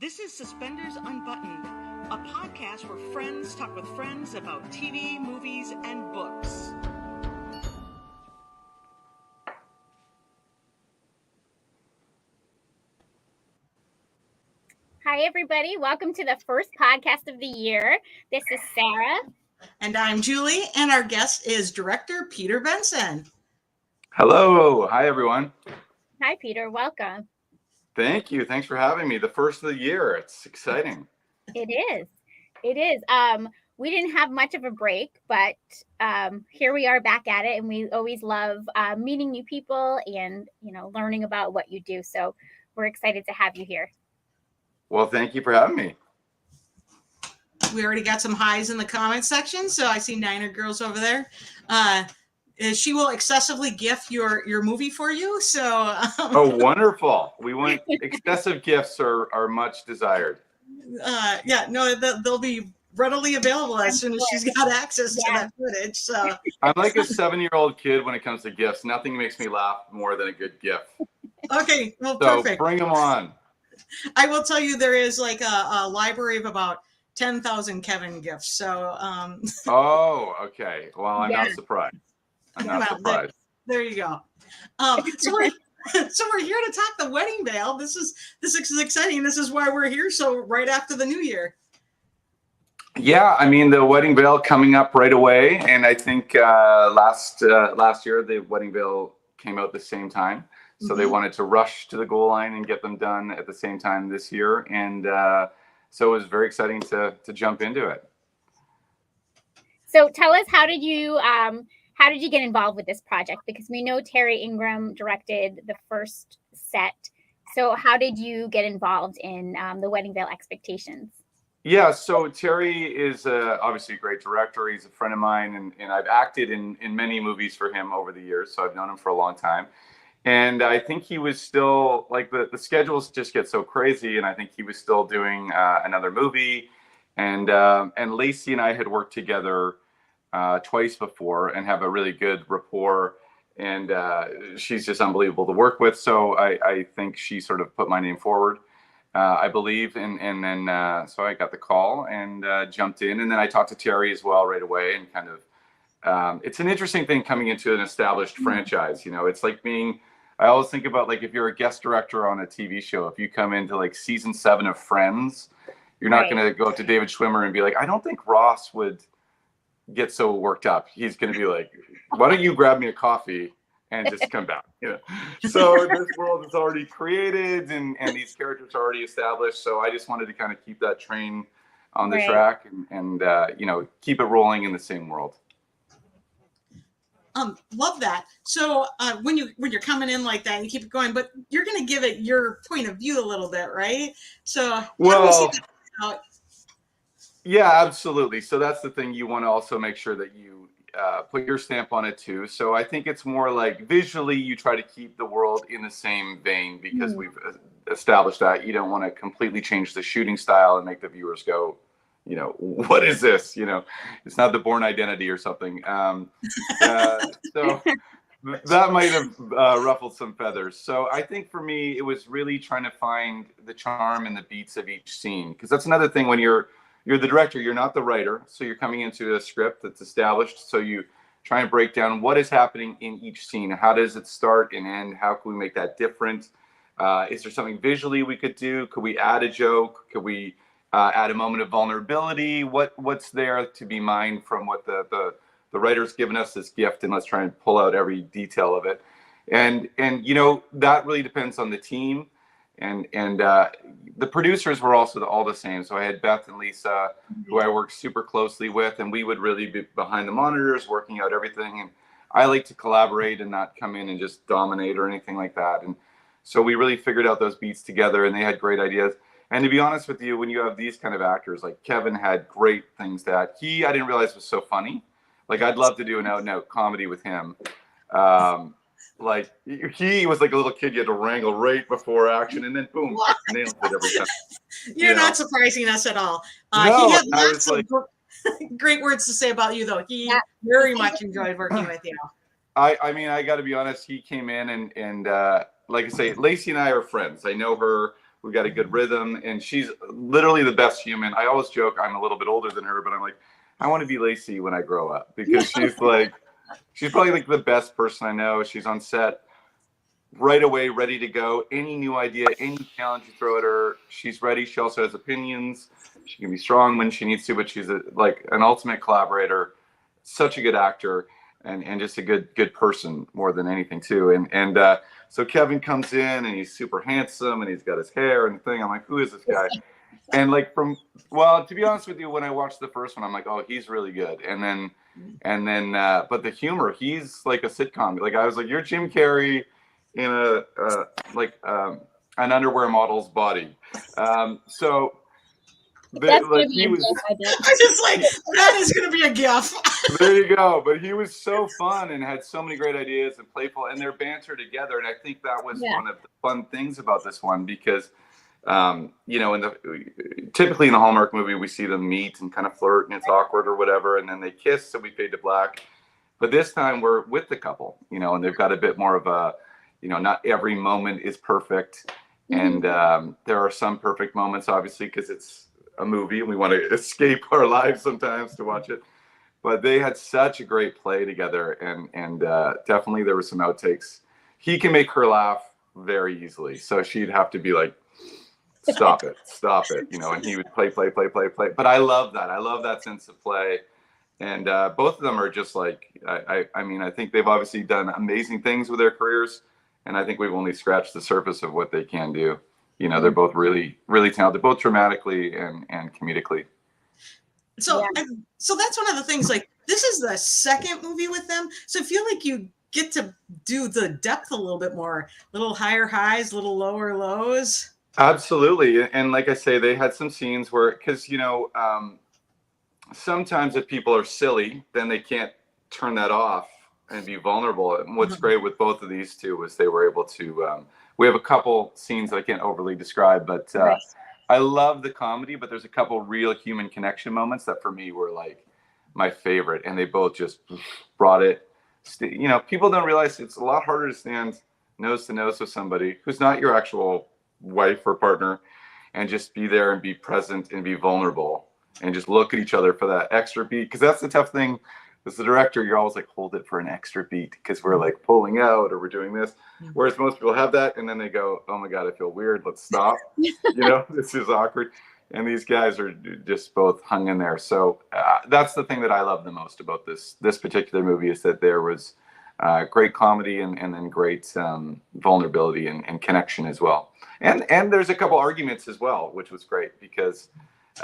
This is Suspenders Unbuttoned, a podcast where friends talk with friends about TV, movies, and books. Hi, everybody. Welcome to the first podcast of the year. This is Sarah. And I'm Julie, and our guest is director Peter Benson. Hello. Hi, everyone. Hi, Peter. Welcome. Thank you. Thanks for having me. The first of the year. It's exciting. It is. We didn't have much of a break, but here we are back at it. And we always love meeting new people and, learning about what you do. So we're excited to have you here. Well, thank you for having me. We already got some highs in the comment section. So I see Niner Girls over there. She will excessively gift your movie for you. So Oh, wonderful. We want excessive gifts are much desired. They'll be readily available as soon as she's got access to that footage. So I'm like a 7-year-old kid when it comes to gifts. Nothing makes me laugh more than a good gift. Okay, well, so perfect. Bring them on. I will tell you, there is like a library of about 10,000 Kevin gifts. So Oh, okay. Well, I'm not surprised. Surprised. There you go. So we're here to talk the wedding veil. This is exciting. This is why we're here. So right after the new year. Yeah, I mean the wedding veil coming up right away, and I think last year the wedding veil came out the same time, so they wanted to rush to the goal line and get them done at the same time this year, and so it was very exciting to jump into it. So tell us, how did you get involved with this project? Because we know Terry Ingram directed the first set. So how did you get involved in the Wedding Veil Expectations? Yeah, so Terry is obviously a great director. He's a friend of mine, and I've acted in many movies for him over the years, so I've known him for a long time. And I think he was still, like, the schedules just get so crazy, and I think he was still doing another movie. And Lacey and I had worked together twice before and have a really good rapport, and she's just unbelievable to work with. So I think she sort of put my name forward, I believe, and then so I got the call and jumped in, and then I talked to Terry as well right away, and kind of it's an interesting thing coming into an established franchise. It's like I always think about, like, if you're a guest director on a TV show, if you come into like season 7 of Friends, you're not going to go up to David Schwimmer and be like, I don't think Ross would get so worked up. He's going to be like, why don't you grab me a coffee and just come down? So this world is already created, and these characters are already established. So I just wanted to kind of keep that train on the track and keep it rolling in the same world. Love that. So when you're coming in like that, and you keep it going, but you're going to give it your point of view a little bit, right? So yeah, absolutely. So that's the thing. You want to also make sure that you put your stamp on it too. So I think it's more like visually you try to keep the world in the same vein, because we've established that you don't want to completely change the shooting style and make the viewers go, what is this? It's not the Bourne Identity or something. So that might have ruffled some feathers. So I think for me, it was really trying to find the charm and the beats of each scene, because that's another thing when you're the director, you're not the writer. So you're coming into a script that's established. So you try and break down what is happening in each scene. How does it start and end? How can we make that different? Is there something visually we could do? Could we add a joke? Could we add a moment of vulnerability? What's there to be mined from what the writer's given us this gift, and let's try and pull out every detail of it. And that really depends on the team. And the producers were also all the same. So I had Beth and Lisa, who I worked super closely with, and we would really be behind the monitors working out everything. And I like to collaborate and not come in and just dominate or anything like that. And so we really figured out those beats together, and they had great ideas. And to be honest with you, when you have these kind of actors, like Kevin had great things to add. I didn't realize was so funny. Like, I'd love to do an out-and-out comedy with him. Like, he was like a little kid you had to wrangle right before action, and then boom, nailed it every time. You're not surprising us at all. No, he had lots of great words to say about you, though. He very much enjoyed working with you. I mean, I got to be honest. He came in and like I say, Lacey and I are friends. I know her. We've got a good rhythm, and she's literally the best human. I always joke I'm a little bit older than her, but I'm like, I want to be Lacey when I grow up, because she's like, she's probably like the best person I know. She's on set right away, ready to go. Any new idea, any challenge you throw at her, she's ready. She also has opinions. She can be strong when she needs to, but she's like an ultimate collaborator, such a good actor, and just a good person more than anything too. And so Kevin comes in, and he's super handsome, and he's got his hair and thing. I'm like, who is this guy? And like well, to be honest with you, when I watched the first one, I'm like, oh, he's really good. And then, but the humor, he's like a sitcom. Like I was like, you're Jim Carrey in an underwear model's body. So like he was. I was just like, that is going to be a gif. There you go. But he was so fun and had so many great ideas and playful, and their banter together. And I think that was one of the fun things about this one, because you know, typically in a Hallmark movie, we see them meet and kind of flirt, and it's awkward or whatever, and then they kiss, so we fade to black. But this time we're with the couple, you know, and they've got a bit more of a, you know, not every moment is perfect, and there are some perfect moments, obviously, because it's a movie and we want to escape our lives sometimes to watch it. But they had such a great play together, and definitely there were some outtakes. He can make her laugh very easily, so she'd have to be like, stop it, you know, and he would play. But I love that. I love that sense of play. And both of them are just like, I mean, I think they've obviously done amazing things with their careers, and I think we've only scratched the surface of what they can do. You know, they're both really, really talented, both dramatically and comedically. So, so that's one of the things, like, this is the second movie with them. So I feel like you get to do the depth a little bit more, little higher highs, little lower lows. Absolutely. And like I say, they had some scenes where, because, you know, sometimes if people are silly, then they can't turn that off and be vulnerable. And what's great with both of these two was they were able to, we have a couple scenes that I can't overly describe, but I love the comedy, but there's a couple real human connection moments that for me were like my favorite. And they both just brought it. You know, people don't realize it's a lot harder to stand nose to nose with somebody who's not your actual wife or partner, and just be there and be present and be vulnerable and just look at each other for that extra beat. Because that's the tough thing as the director, you're always like, hold it for an extra beat, because we're like pulling out or we're doing this. Whereas most people have that, and then they go, oh my God, I feel weird, let's stop. You know, this is awkward. And these guys are just both hung in there. So that's the thing that I love the most about this particular movie, is that there was great comedy and then great vulnerability and connection as well. And there's a couple arguments as well, which was great, because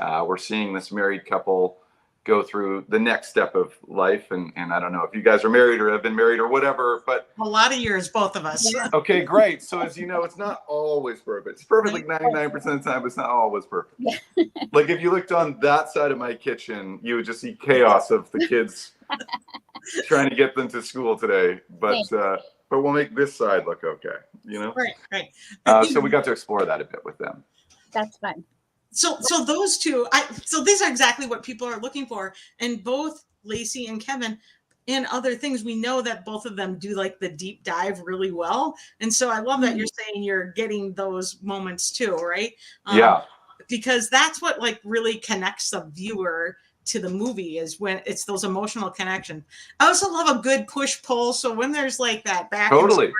we're seeing this married couple go through the next step of life. And I don't know if you guys are married or have been married or whatever, but a lot of years, both of us. Okay, great. So as you know, it's not always perfect. It's perfect like 99% of the time, but it's not always perfect. Like if you looked on that side of my kitchen, you would just see chaos of the kids trying to get them to school today. But we'll make this side look okay, you know? Right. So we got to explore that a bit with them. That's fun. So those two, so these are exactly what people are looking for. And both Lacey and Kevin, in other things, we know that both of them do like the deep dive really well. And so I love that you're saying you're getting those moments too, right? Because that's what like really connects the viewer to the movie, is when it's those emotional connections. I also love a good push pull. So when there's like that back and forth,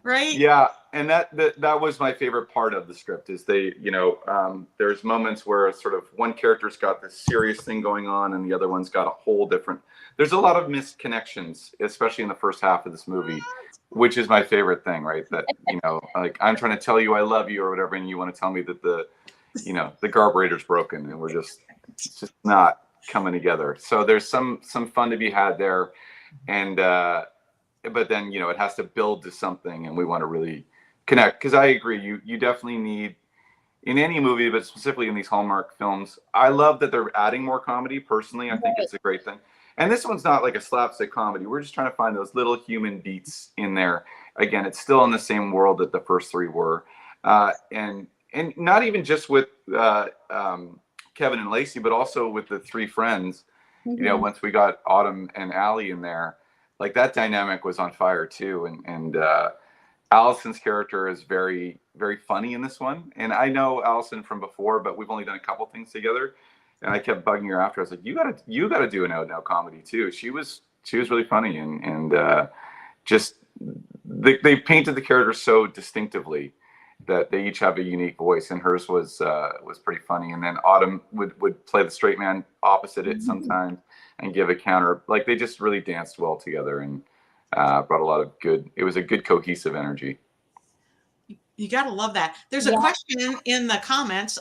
right? Yeah, and that was my favorite part of the script, is they, you know, there's moments where sort of one character's got this serious thing going on and the other one's got a whole different. There's a lot of missed connections, especially in the first half of this movie, which is my favorite thing, right? That, you know, like I'm trying to tell you I love you or whatever, and you want to tell me that the carburetor's broken, and it's just not coming together. So there's some fun to be had there, and but then, you know, it has to build to something, and we want to really connect. Because I agree, you definitely need, in any movie, but specifically in these Hallmark films, I love that they're adding more comedy. Personally, I think it's a great thing. And this one's not like a slapstick comedy. We're just trying to find those little human beats in there. Again, it's still in the same world that the first three were, and not even just with Kevin and Lacey, but also with the three friends. You know, once we got Autumn and Allie in there, like that dynamic was on fire too. And Allison's character is very, very funny in this one. And I know Allison from before, but we've only done a couple things together. And I kept bugging her after. I was like, you gotta do an out now comedy too. She was really funny, and just they painted the character so distinctively that they each have a unique voice, and hers was pretty funny. And then Autumn would play the straight man opposite it sometimes and give a counter. Like, they just really danced well together, and brought a lot of good. It was a good cohesive energy. You gotta love that. There's a question in the comments.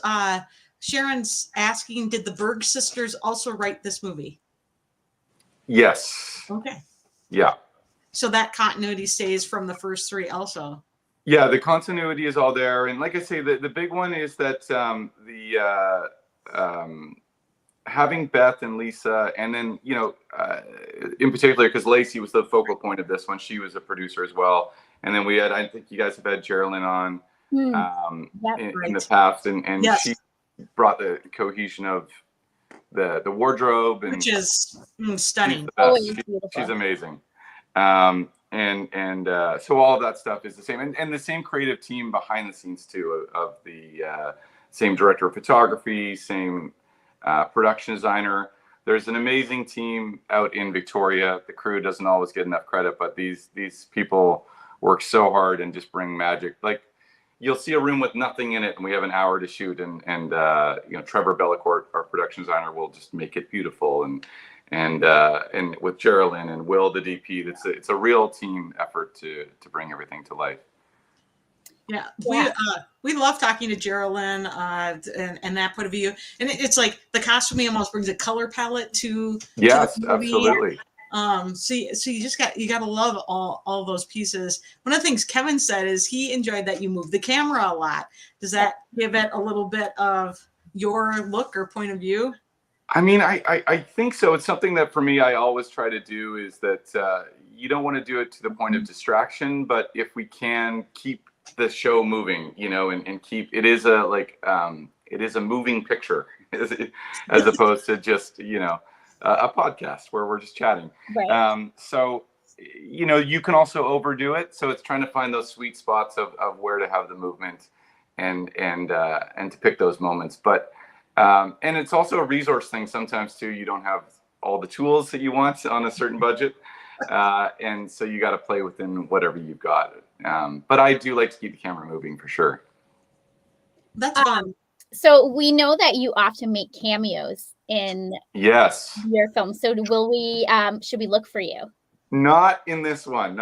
Sharon's asking, did the Berg sisters also write this movie? Yes. Okay. Yeah. So that continuity stays from the first three also. Yeah, the continuity is all there. And like I say, the big one is that having Beth and Lisa, and then, in particular, because Lacey was the focal point of this one, she was a producer as well. And then we had, I think you guys have had Geraldine on in the past, and yes, she brought the cohesion of the wardrobe, and which is stunning. She's amazing. So all of that stuff is the same, and the same creative team behind the scenes too, of the same director of photography, same production designer. There's an amazing team out in Victoria. The crew doesn't always get enough credit, but these people work so hard and just bring magic. Like, you'll see a room with nothing in it, and we have an hour to shoot, and Trevor Bellecourt, our production designer, will just make it beautiful, and with Geraldine and Will, the DP, it's a real team effort to bring everything to life. Yeah, we love talking to Geraldine and that point of view, and it's like the costuming almost brings a color palette to yes, to the movie. Absolutely. So you just got to love all those pieces. One of the things Kevin said is he enjoyed that you moved the camera a lot. Does that give it a little bit of your look or point of view? I mean, I think so. It's something that for me, I always try to do, is that you don't want to do it to the point of distraction, but if we can keep the show moving, and keep, it is a moving picture as opposed to just, a podcast where we're just chatting. Right. So, you can also overdo it. So it's trying to find those sweet spots of where to have the movement and to pick those moments. But, and it's also a resource thing sometimes too. You don't have all the tools that you want on a certain budget. And so you got to play within whatever you've got. But I do like to keep the camera moving for sure. That's fun. So we know that you often make cameos in your films. So will we, should we look for you? Not in this one.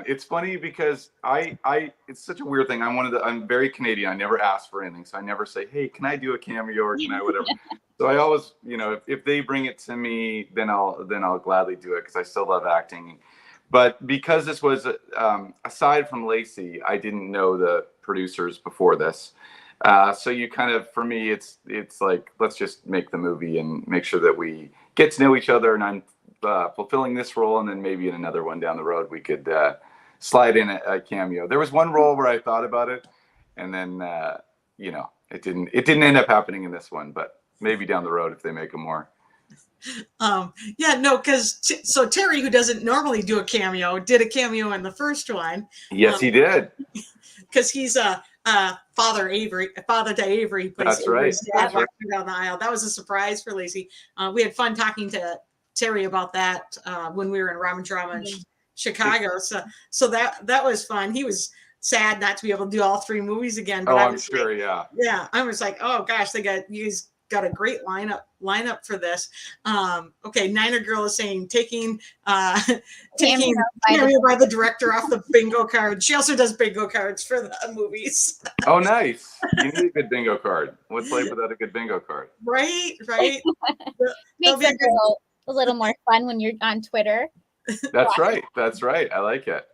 It's funny because it's such a weird thing. I'm very Canadian. I never ask for anything. So I never say, hey, can I do a cameo, or can I whatever? So I always, if they bring it to me, then I'll gladly do it, because I still love acting. But because this was, aside from Lacey, I didn't know the producers before this. So you kind of, for me, it's like, let's just make the movie and make sure that we get to know each other, and I'm fulfilling this role, and then maybe in another one down the road we could slide in a cameo. There was one role where I thought about it, and then it didn't end up happening in this one, but maybe down the road if they make them more. Because Terry, who doesn't normally do a cameo, did a cameo in the first one. Yes, he did. Because he's Father to Avery. That's right. Dad walking down the aisle. That was a surprise for Lacey. We had fun talking to Terry about that when we were in Ramen Drama in Chicago. So that was fun. He was sad not to be able to do all three movies again. But I'm sure, yeah. Yeah, I was like, oh gosh, you guys got a great lineup for this. Okay, Niner Girl is saying taking Terry by the director off the bingo card. She also does bingo cards for the movies. Oh, nice. You need a good bingo card. What's life without a good bingo card? Right. Makes it a little more fun when you're on Twitter. That's right. I like it.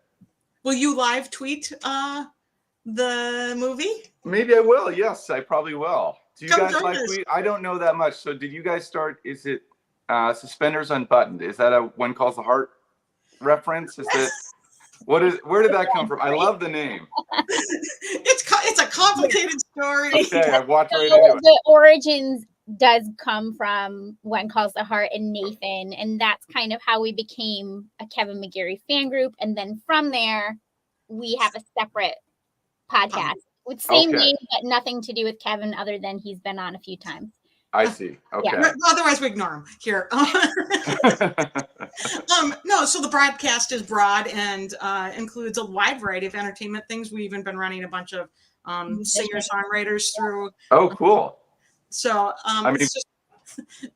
Will you live tweet the movie? Maybe I will. Yes, I probably will. Do you guys live tweet? I don't know that much. So did you guys start? Is it Suspenders Unbuttoned? Is that a When Calls the Heart reference? Is it? Where did that come from? I love the name. It's a complicated story. Okay, I watched right into it. The origins does come from When Calls the Heart and Nathan, and that's kind of how we became a Kevin McGarry fan group. And then from there, we have a separate podcast with same Okay. name, but nothing to do with Kevin other than he's been on a few times. I see. Okay. Yeah. Otherwise, we ignore him here. No, so the broadcast is broad and includes a wide variety of entertainment things. We've even been running a bunch of singer-songwriters through. Oh, cool. So I mean, it's just,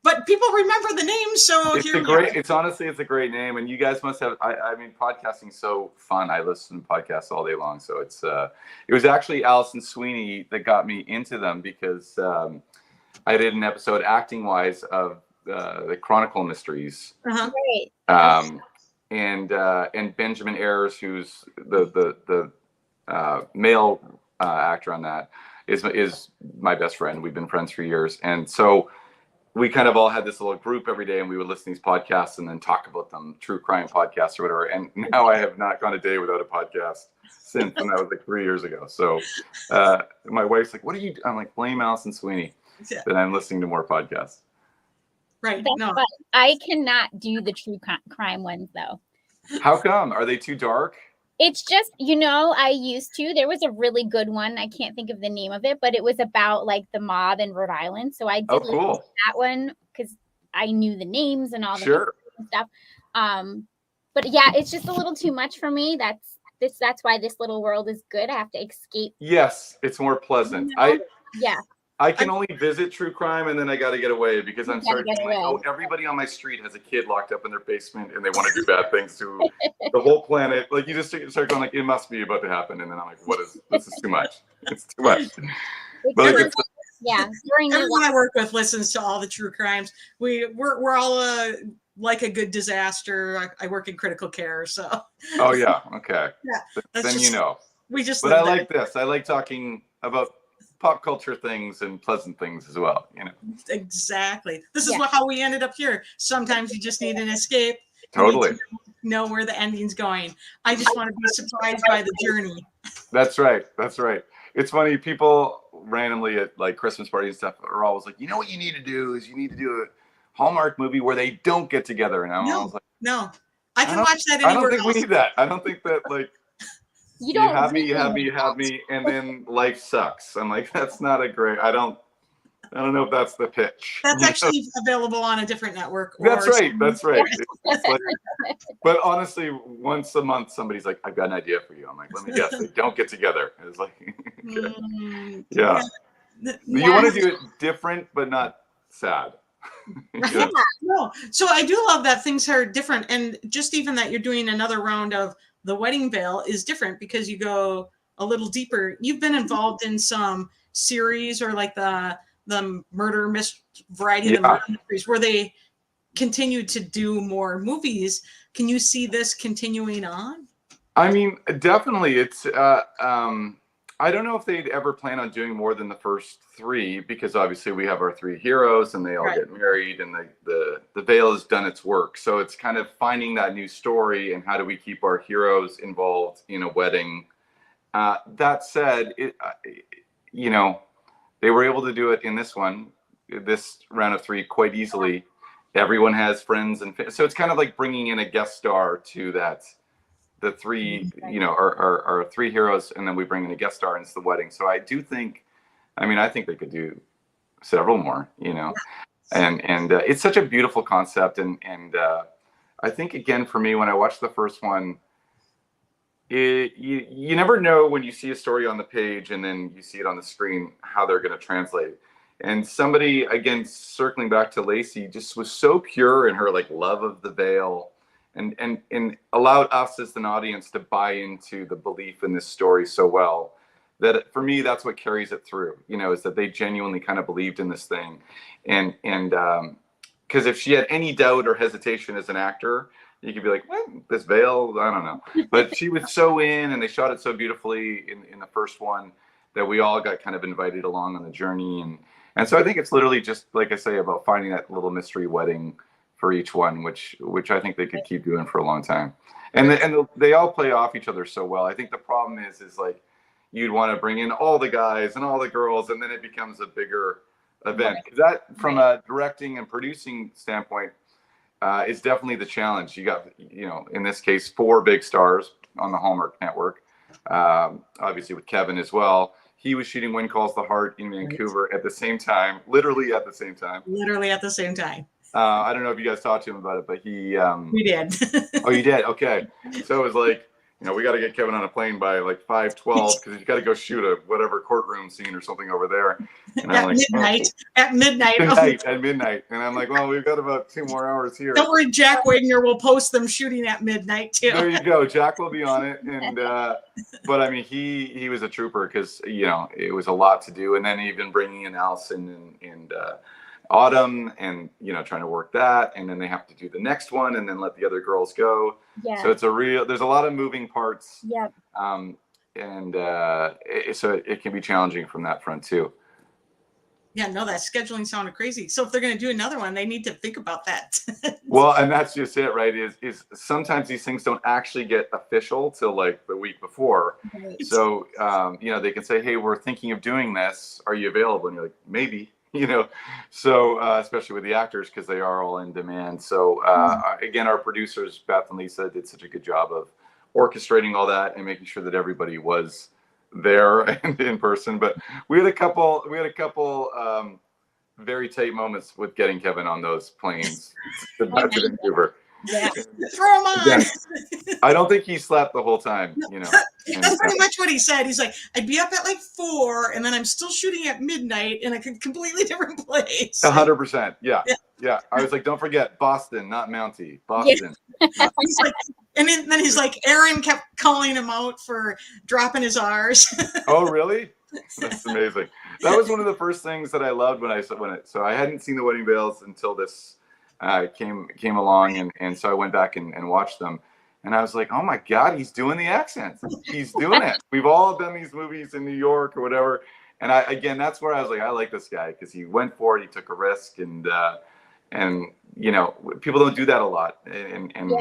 but people remember the names, so it's here a we great. are. It's honestly, it's a great name, and you guys must have. I mean, podcasting's so fun. I listen to podcasts all day long, so it's. It was actually Allison Sweeney that got me into them because I did an episode acting-wise of the Chronicle Mysteries. Great. And Benjamin Ayers, who's the male actor on that, is my best friend. We've been friends for years, and so we kind of all had this little group every day, and we would listen to these podcasts and then talk about them, true crime podcasts or whatever. And now I have not gone a day without a podcast since, and that was like 3 years ago. So my wife's like, "What are you?" I'm like, "Blame Allison Sweeney." Yeah. Then I'm listening to more podcasts. Right. That's No. fun. I cannot do the true crime ones though. How come? Are they too dark? It's just, I used to. There was a really good one. I can't think of the name of it, but it was about like the mob in Rhode Island. So I did Oh, listen to cool. that one because I knew the names and all the Sure. and stuff. But yeah, it's just a little too much for me. That's why this little world is good. I have to escape. Yes, it's more pleasant. Yeah. I can only visit true crime, and then I got to get away because I'm starting to like, away. everybody on my street has a kid locked up in their basement, and they want to do bad things to the whole planet. Like you just start going like, it must be about to happen, and then I'm like, this is too much. It's too much. But like, Yeah. Everyone I work with listens to all the true crimes. We're all like a good disaster. I work in critical care, so. Oh yeah, okay. Yeah. Then We just. But I like this. I like talking about pop culture things and pleasant things as well. Exactly. This is how we ended up here. Sometimes you just need an escape. Totally. You need to know where the ending's going. I just want to be surprised by the journey. That's right. It's funny. People randomly at like Christmas parties and stuff are always like, you know what you need to do is you need to do a Hallmark movie where they don't get together. And I'm always like, no, I can watch that anywhere I don't think else. we need that. I don't think that like. You have me, and then life sucks. I'm like, that's not a great. I don't know if that's the pitch. That's actually available on a different network. That's right. It's like, but honestly, once a month, somebody's like, I've got an idea for you. I'm like, let me guess. They don't get together. It's like, okay. Yeah. You want to do it different, but not sad. Yeah. No. So I do love that things are different, and just even that you're doing another round of the wedding veil is different because you go a little deeper. You've been involved in some series or like the murder variety of the murder mysteries where they continue to do more movies. Can you see this continuing on? I mean, definitely. It's I don't know if they'd ever plan on doing more than the first three because obviously we have our three heroes and they all get married and the veil has done its work. So it's kind of finding that new story and how do we keep our heroes involved in a wedding. That said, they were able to do it in this round of three quite easily. Everyone has friends so it's kind of like bringing in a guest star to that. The three, our three heroes, and then we bring in a guest star, and it's the wedding. So I do think, I think they could do several more, and it's such a beautiful concept, and I think again for me when I watched the first one, you never know when you see a story on the page and then you see it on the screen how they're going to translate. And somebody again circling back to Lacey just was so pure in her like love of the veil. And allowed us as an audience to buy into the belief in this story so well that for me, that's what carries it through, is that they genuinely kind of believed in this thing. And because if she had any doubt or hesitation as an actor, you could be like, what, this veil? I don't know. But she was so in, and they shot it so beautifully in the first one that we all got kind of invited along on the journey. And so I think it's literally just, like I say, about finding that little mystery wedding for each one, which I think they could keep doing for a long time. And they all play off each other so well. I think the problem is like you'd want to bring in all the guys and all the girls, and then it becomes a bigger event. That, from a directing and producing standpoint, is definitely the challenge. You got, in this case, 4 big stars on the Hallmark network. obviously with Kevin as well. He was shooting When Calls the Heart in Vancouver at the same time, literally at the same time. Literally at the same time. I don't know if you guys talked to him about it, but he. We did. Oh, you did? Okay. So it was like, we got to get Kevin on a plane by like 5:12 because he's got to go shoot a whatever courtroom scene or something over there. And At midnight. At midnight. At midnight. And I'm like, well, we've got about 2 more hours here. Don't worry, Jack Wagner will post them shooting at midnight too. There you go. Jack will be on it. And but I mean, he was a trooper because it was a lot to do. And then even bringing in Allison and Autumn and trying to work that, and then they have to do the next one and then let the other girls go. Yeah. So there's a lot of moving parts. Yep. So it can be challenging from that front too. Yeah, no, that scheduling sounded crazy. So if they're going to do another one, they need to think about that. Well, and that's just it, right? Is sometimes these things don't actually get official till like the week before. Right. So they can say, hey, we're thinking of doing this. Are you available? And you're like, maybe. So especially with the actors because they are all in demand. So again, our producers Beth and Lisa did such a good job of orchestrating all that and making sure that everybody was there and in person. But we had a couple very tight moments with getting Kevin on those planes back to Vancouver. Yeah. Throw him on. Again, I don't think he slept the whole time, That's pretty much what he said. He's like, I'd be up at like 4 and then I'm still shooting at midnight in a completely different place. 100%. Yeah. I was like, don't forget Boston, not Mountie. Boston. Yeah. He's like, and then he's like, Aaron kept calling him out for dropping his R's. Oh, really? That's amazing. That was one of the first things that I loved when I hadn't seen The Wedding Veils until this came along, and so I went back and watched them, and I was like, oh my God, he's doing the accents. He's doing it. We've all done these movies in New York or whatever, and that's where I was like, I like this guy because he went for it, he took a risk, and people don't do that a lot, and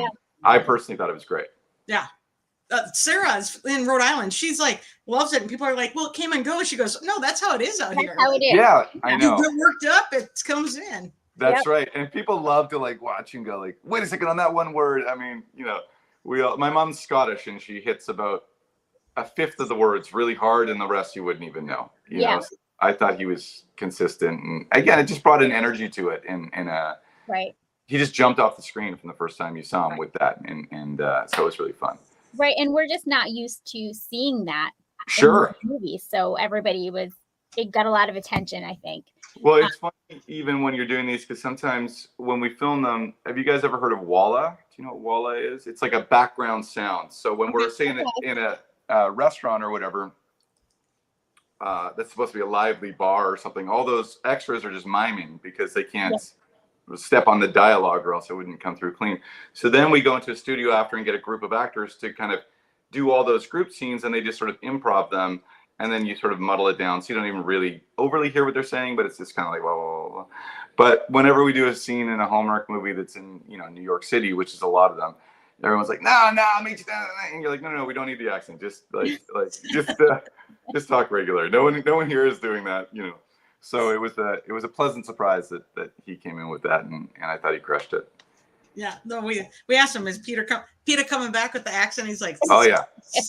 I personally thought it was great. Yeah. Sarah's in Rhode Island. She's like, loves it. And people are like, well, it came and go. She goes, no, that's how it is out here. That's how it is. Yeah, I know. You get worked up, it comes in. That's right. And people love to like watch and go like, wait a second on that one word. I mean, my mom's Scottish and she hits about a fifth of the words really hard and the rest you wouldn't even know. You know? So I thought he was consistent. And again, it just brought an energy to it. And right. He just jumped off the screen from the first time you saw him with that. And so it was really fun. Right. And we're just not used to seeing that. Sure. In movies. So it got a lot of attention, I think. Well, it's funny even when you're doing these because sometimes when we film them, have you guys ever heard of Walla? Do you know what Walla is? It's like a background sound. So when we're saying it in a restaurant or whatever, that's supposed to be a lively bar or something. All those extras are just miming because they can't step on the dialogue or else it wouldn't come through clean. So then we go into a studio after and get a group of actors to kind of do all those group scenes and they just sort of improv them. And then you sort of muddle it down. So you don't even really overly hear what they're saying, but it's just kind of like, whoa, whoa, whoa. But whenever we do a scene in a Hallmark movie that's in, New York City, which is a lot of them, everyone's like, no, I'll meet you down. And you're like, no, we don't need the accent. Just just talk regular. No one here is doing that, So it was a pleasant surprise that he came in with that. And I thought he crushed it. Yeah, no, we asked him, is Peter coming back with the accent? He's like, oh yeah,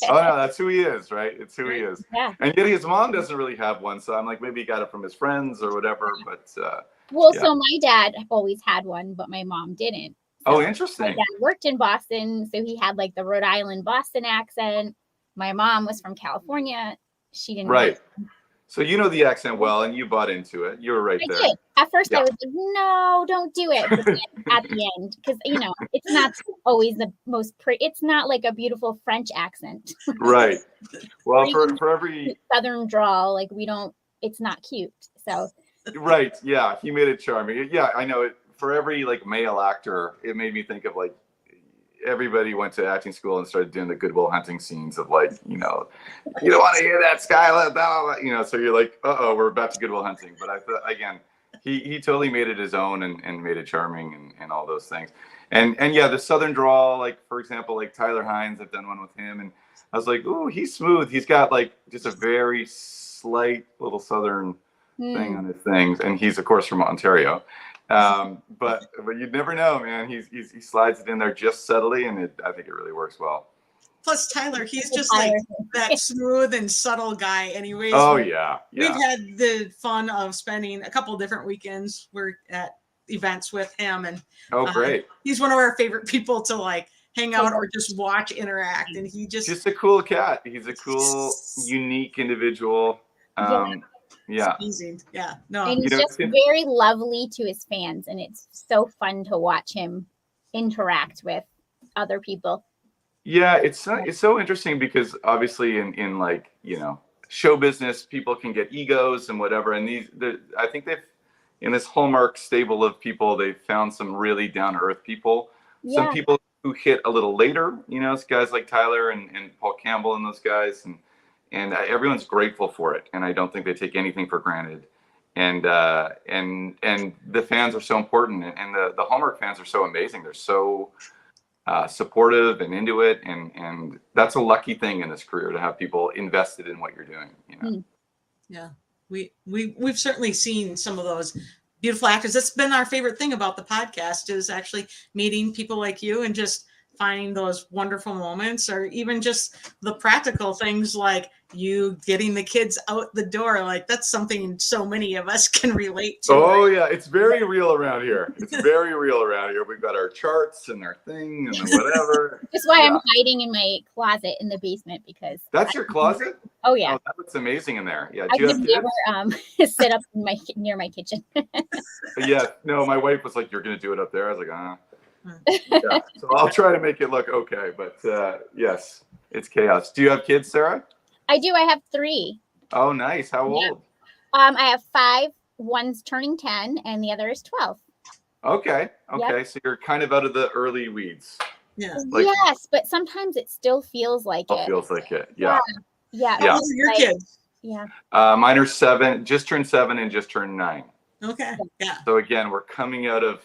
oh no, that's who he is, right? It's who he is. Yeah. And yet his mom doesn't really have one, so I'm like, maybe he got it from his friends or whatever. But so my dad always had one, but my mom didn't. So oh, interesting. My dad worked in Boston, so he had like the Rhode Island Boston accent. My mom was from California. She didn't. Right. So you know the accent well, and you bought into it. You were right there. I did. At first, I was like, "No, don't do it." But then at the end, because it's not always the most pretty. It's not like a beautiful French accent. Right. Well, for every Southern drawl, like it's not cute. So. Right. Yeah, he made it charming. Yeah, I know it. For every like male actor, it made me think of like everybody went to acting school and started doing the Good Will Hunting scenes of like, you don't want to hear that Skylar, blah, blah, blah, so you're like, we're back to Good Will Hunting. But I thought, again, he totally made it his own and made it charming and all those things. And yeah, the Southern drawl, like, for example, like Tyler Hines, I've done one with him. And I was like, ooh, he's smooth. He's got like just a very slight little Southern thing on his things. And he's, of course, from Ontario. But you'd never know, man. He slides it in there just subtly, and I think it really works well. Plus Tyler, he's just Tyler. like that smooth and subtle guy anyways. Oh yeah. We've had the fun of spending a couple different weekends. We're at events with him, and great. He's one of our favorite people to like hang out or just watch interact. And he just a cool cat. He's a cool, unique individual. Yeah. Amazing. Yeah. No. And he's just very lovely to his fans, and it's so fun to watch him interact with other people. Yeah, it's so interesting because obviously in like, show business, people can get egos and whatever. And I think in this Hallmark stable of people, they've found some really down to earth people. Yeah. Some people who hit a little later, guys like Tyler and Paul Campbell and those guys, and everyone's grateful for it. And I don't think they take anything for granted. And the fans are so important, and the Hallmark fans are so amazing. They're so supportive and into it, and that's a lucky thing in this career to have people invested in what you're doing. Yeah, we've certainly seen some of those beautiful actors. That's been our favorite thing about the podcast, is actually meeting people like you and just finding those wonderful moments, or even just the practical things like you getting the kids out the door. Like that's something so many of us can relate to. Oh yeah, it's very real around here. It's very real around here. We've got our charts and our thing and whatever. That's why I'm hiding in my closet in the basement, because that's your closet. Oh yeah, that looks amazing in there. Yeah, I could never sit up near my kitchen. Yeah, no, my wife was like, "You're gonna do it up there." I was like, Yeah. So I'll try to make it look okay, but yes, it's chaos. Do you have kids, Sarah? I do. I have 3. Oh, nice. How old? I have 5. One's turning 10, and the other is 12. Okay. So you're kind of out of the early weeds. Yeah. Yes, but sometimes it still feels like it. Feels like it. Yeah. Yeah. How old are your kids? Yeah. Mine are 7, just turned 7 and just turned 9. Okay. Yeah. So again, we're coming out of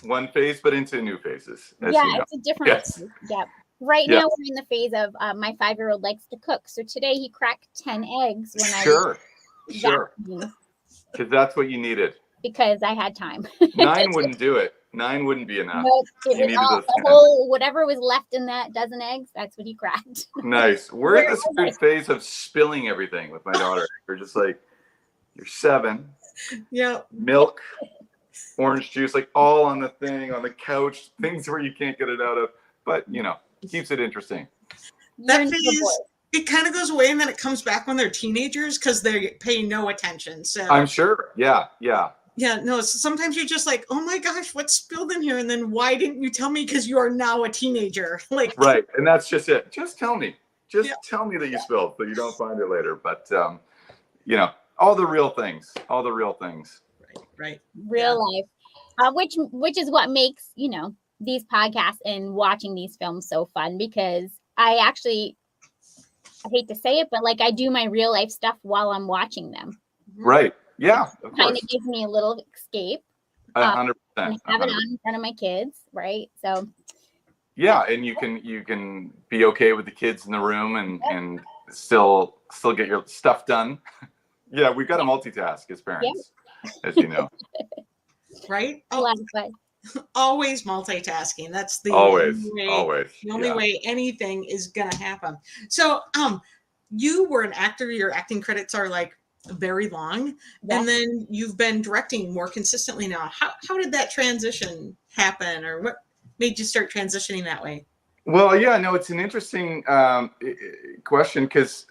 one phase, but into new phases. It's a different phase. Yeah. Right now we're in the phase of my 5-year-old likes to cook. So today he cracked 10 eggs when Sure. Because that's what you needed. Because I had time. 9 wouldn't do it. 9 wouldn't be enough. Nope, whatever was left in that dozen eggs, that's what he cracked. Nice. We're in this good phase of spilling everything with my daughter. We're just like, you're 7. Yeah. Milk, orange juice, like all on the thing, on the couch, things where you can't get it out of. But, keeps it interesting. That phase, it kind of goes away, and then it comes back when they're teenagers because they pay no attention. So I'm sure. Yeah. No, sometimes you're just like, oh my gosh, what's spilled in here? And then why didn't you tell me? Because you are now a teenager. Right. And that's just it. Just tell me. Tell me that you spilled so you don't find it later. But, all the real things. Right. Real life. Which is what makes, these podcasts and watching these films so fun, because I hate to say it, but I do my real life stuff while I'm watching them. Right. Yeah. It kind of gives me a little escape. 100%. I have it on in front of my kids, right? So. Yeah, and you can be okay with the kids in the room and still get your stuff done. Yeah, we've got to multitask as parents, as you know. Right? A lot of fun. Always multitasking. That's the always the only way anything is gonna happen. So you were an actor, your acting credits are very long, and then you've been directing more consistently now. How did that transition happen, or what made you start transitioning that way? Well, it's an interesting question, because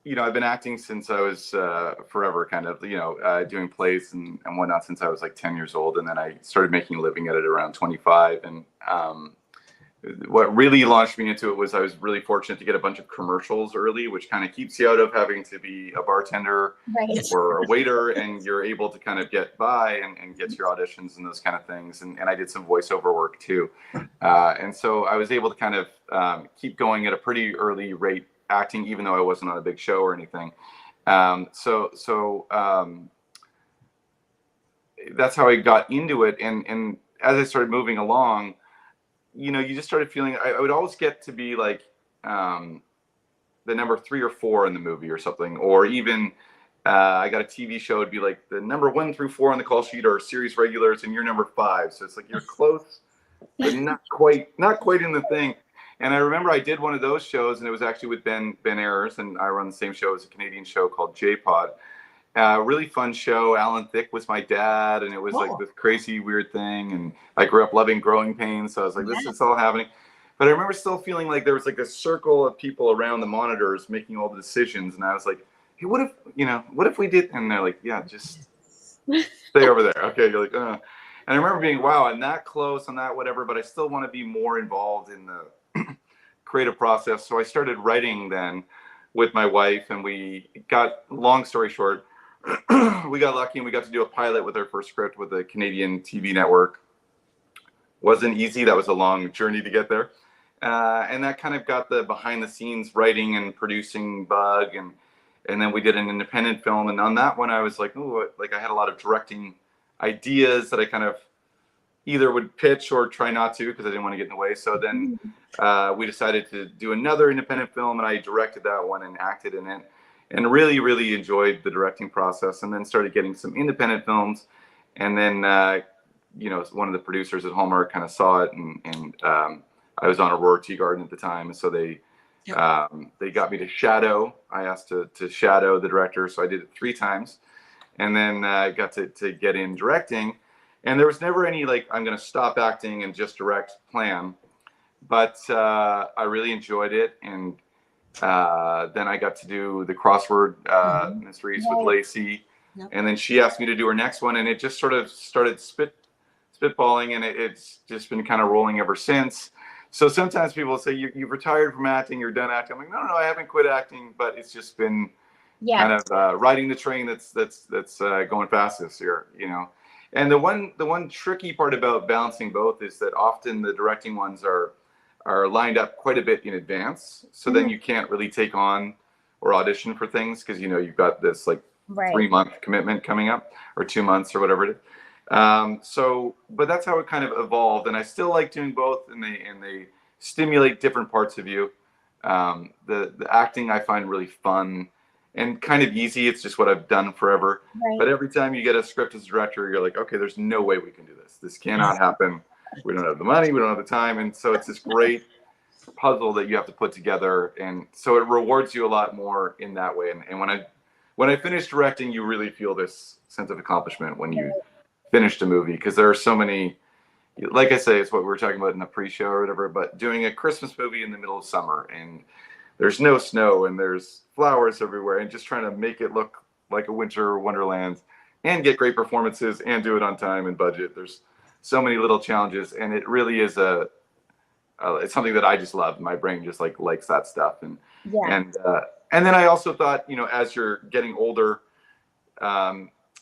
I've been acting since I was forever, kind of, doing plays and whatnot since I was 10 years old. And then I started making a living at it around 25. And what really launched me into it was I was really fortunate to get a bunch of commercials early, which kind of keeps you out of having to be a bartender or a waiter. And you're able to kind of get by and get your auditions and those kind of things. And I did some voiceover work too. And so I was able to kind of keep going at a pretty early rate, acting, even though I wasn't on a big show or anything. So that's how I got into it. And as I started moving along, you just started feeling, I would always get to be the number 3 or 4 in the movie or something. Or even I got a TV show, it'd be the number 1 through 4 on the call sheet are series regulars and you're number 5. So it's you're close, but not quite in the thing. And I remember I did one of those shows, and it was actually with Ben Ayers, and I run the same show as a Canadian show called J-Pod. Really fun show. Alan Thicke was my dad, and it was like this crazy weird thing. And I grew up loving Growing Pains, so I was like, this is all happening. But I remember still feeling like there was like this circle of people around the monitors making all the decisions, and I was like, hey, what if we did? And they're like, yeah, just stay over there. Okay, you're like, And I remember being, wow, I'm that close, I'm that whatever, but I still want to be more involved in the creative process. So I started writing then with my wife, and we got, long story short, we got lucky and we got to do a pilot with our first script with a Canadian TV network. Wasn't easy. That was a long journey to get there. And that kind of got the behind the scenes writing and producing bug. And then we did an independent film. And on that one, I was like, oh, like I had a lot of directing ideas that I kind of either would pitch or try not to because I didn't want to get in the way. So then we decided to do another independent film, and I directed that one and acted in it, and really, really enjoyed the directing process. And then started getting some independent films. And then, one of the producers at Hallmark kind of saw it, and I was on Aurora Tea Garden at the time. So they got me to shadow. I asked to shadow the director. So I did it 3 times. And then I got to get in directing. And there was never any, like, I'm going to stop acting and just direct plan. But I really enjoyed it. And then I got to do the crossword mysteries with Lacey. Yep. And then she asked me to do her next one. And it just sort of started spitballing. And it's just been kind of rolling ever since. So sometimes people say, you've retired from acting, you're done acting. I'm like, no, I haven't quit acting. But it's just been kind of riding the train that's going fastest here, And the one tricky part about balancing both is that often the directing ones are lined up quite a bit in advance. So then you can't really take on or audition for things because, you've got this like 3-month commitment coming up, or 2 months or whatever it is. But that's how it kind of evolved. And I still like doing both, and they stimulate different parts of you. The acting I find really fun and kind of easy. It's just what I've done forever. Right. But every time you get a script as a director, you're like, okay, there's no way we can do this. This cannot happen. We don't have the money. We don't have the time. And so it's this great puzzle that you have to put together. And so it rewards you a lot more in that way. And when I finish directing, you really feel this sense of accomplishment when you finished a movie, because there are so many, like I say, it's what we were talking about in the pre-show or whatever, but doing a Christmas movie in the middle of summer, and there's no snow and there's flowers everywhere, and just trying to make it look like a winter wonderland and get great performances and do it on time and budget. There's so many little challenges, and it really is it's something that I just love. My brain just likes that stuff. And then I also thought, as you're getting older,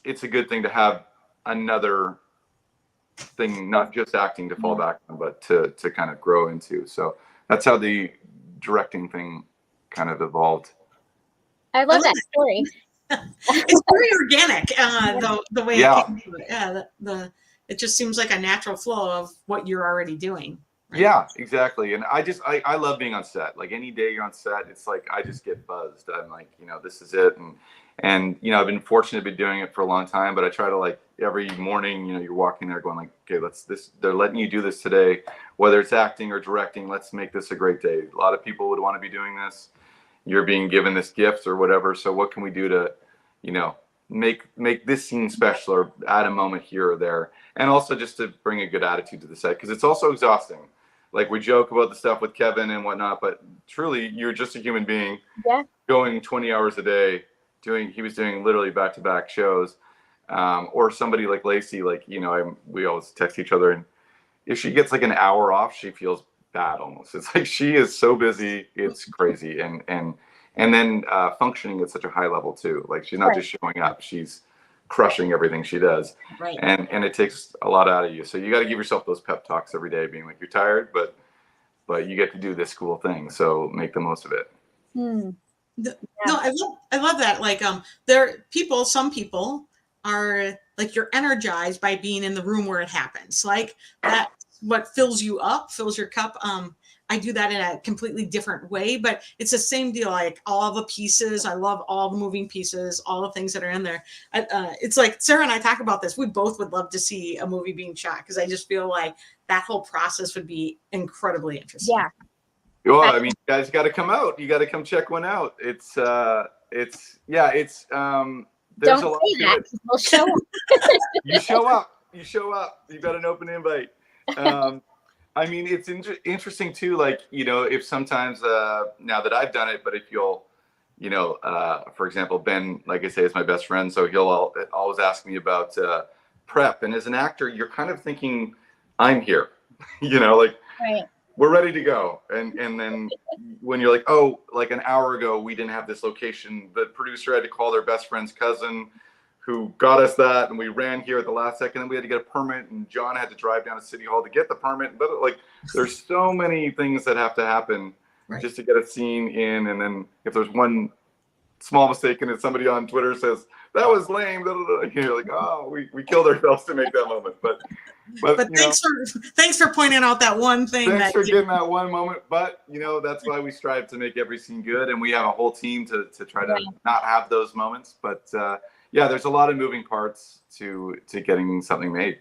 it's a good thing to have another thing, not just acting to fall back on, but to kind of grow into. So that's how the directing thing kind of evolved. I love that story. It's very organic, the way it came to it. Yeah, it just seems like a natural flow of what you're already doing. Right? Yeah, exactly. And I love being on set. Like any day you're on set, it's like I just get buzzed. I'm like, this is it. And I've been fortunate to be doing it for a long time, but I try to, like, every morning, you're walking there going like, okay, they're letting you do this today, whether it's acting or directing, let's make this a great day. A lot of people would want to be doing this. You're being given this gift or whatever. So what can we do to, make this scene special or add a moment here or there? And also just to bring a good attitude to the set, because it's also exhausting. Like, we joke about the stuff with Kevin and whatnot, but truly you're just a human being going 20 hours a day. He was doing literally back-to-back shows, or somebody like Lacey, we always text each other, and if she gets like an hour off, she feels bad almost. It's like she is so busy, it's crazy, and then functioning at such a high level too. Like, she's not just showing up; she's crushing everything she does, and it takes a lot out of you. So you got to give yourself those pep talks every day, being like, you're tired, but you get to do this cool thing, so make the most of it. No, I love that. Like, some people are like, you're energized by being in the room where it happens. Like, that's what fills you up, fills your cup. I do that in a completely different way, but it's the same deal. Like, all the pieces, I love all the moving pieces, all the things that are in there. It's like Sarah and I talk about this. We both would love to see a movie being shot, because I just feel like that whole process would be incredibly interesting. Well, I mean, you guys got to come out. You got to come check one out. There's Don't a lot say to that. it. We'll show up. You show up. You show up. You got an open invite. I mean, it's interesting too. Like, if sometimes now that I've done it, but if you'll, for example, Ben, like I say, is my best friend, so he'll always ask me about prep. And as an actor, you're kind of thinking, I'm here, like. Right. We're ready to go. And then when you're like, oh, like an hour ago, we didn't have this location. The producer had to call their best friend's cousin who got us that. And we ran here at the last second and we had to get a permit. And John had to drive down to City Hall to get the permit. But like, there's so many things that have to happen just to get a scene in. And then if there's one small mistake and somebody on Twitter says, that was lame, you're like, oh, we killed ourselves to make that moment. But thanks for pointing out that one thing. Thanks for getting that one moment. But that's why we strive to make every scene good, and we have a whole team to try to not have those moments. But there's a lot of moving parts to getting something made.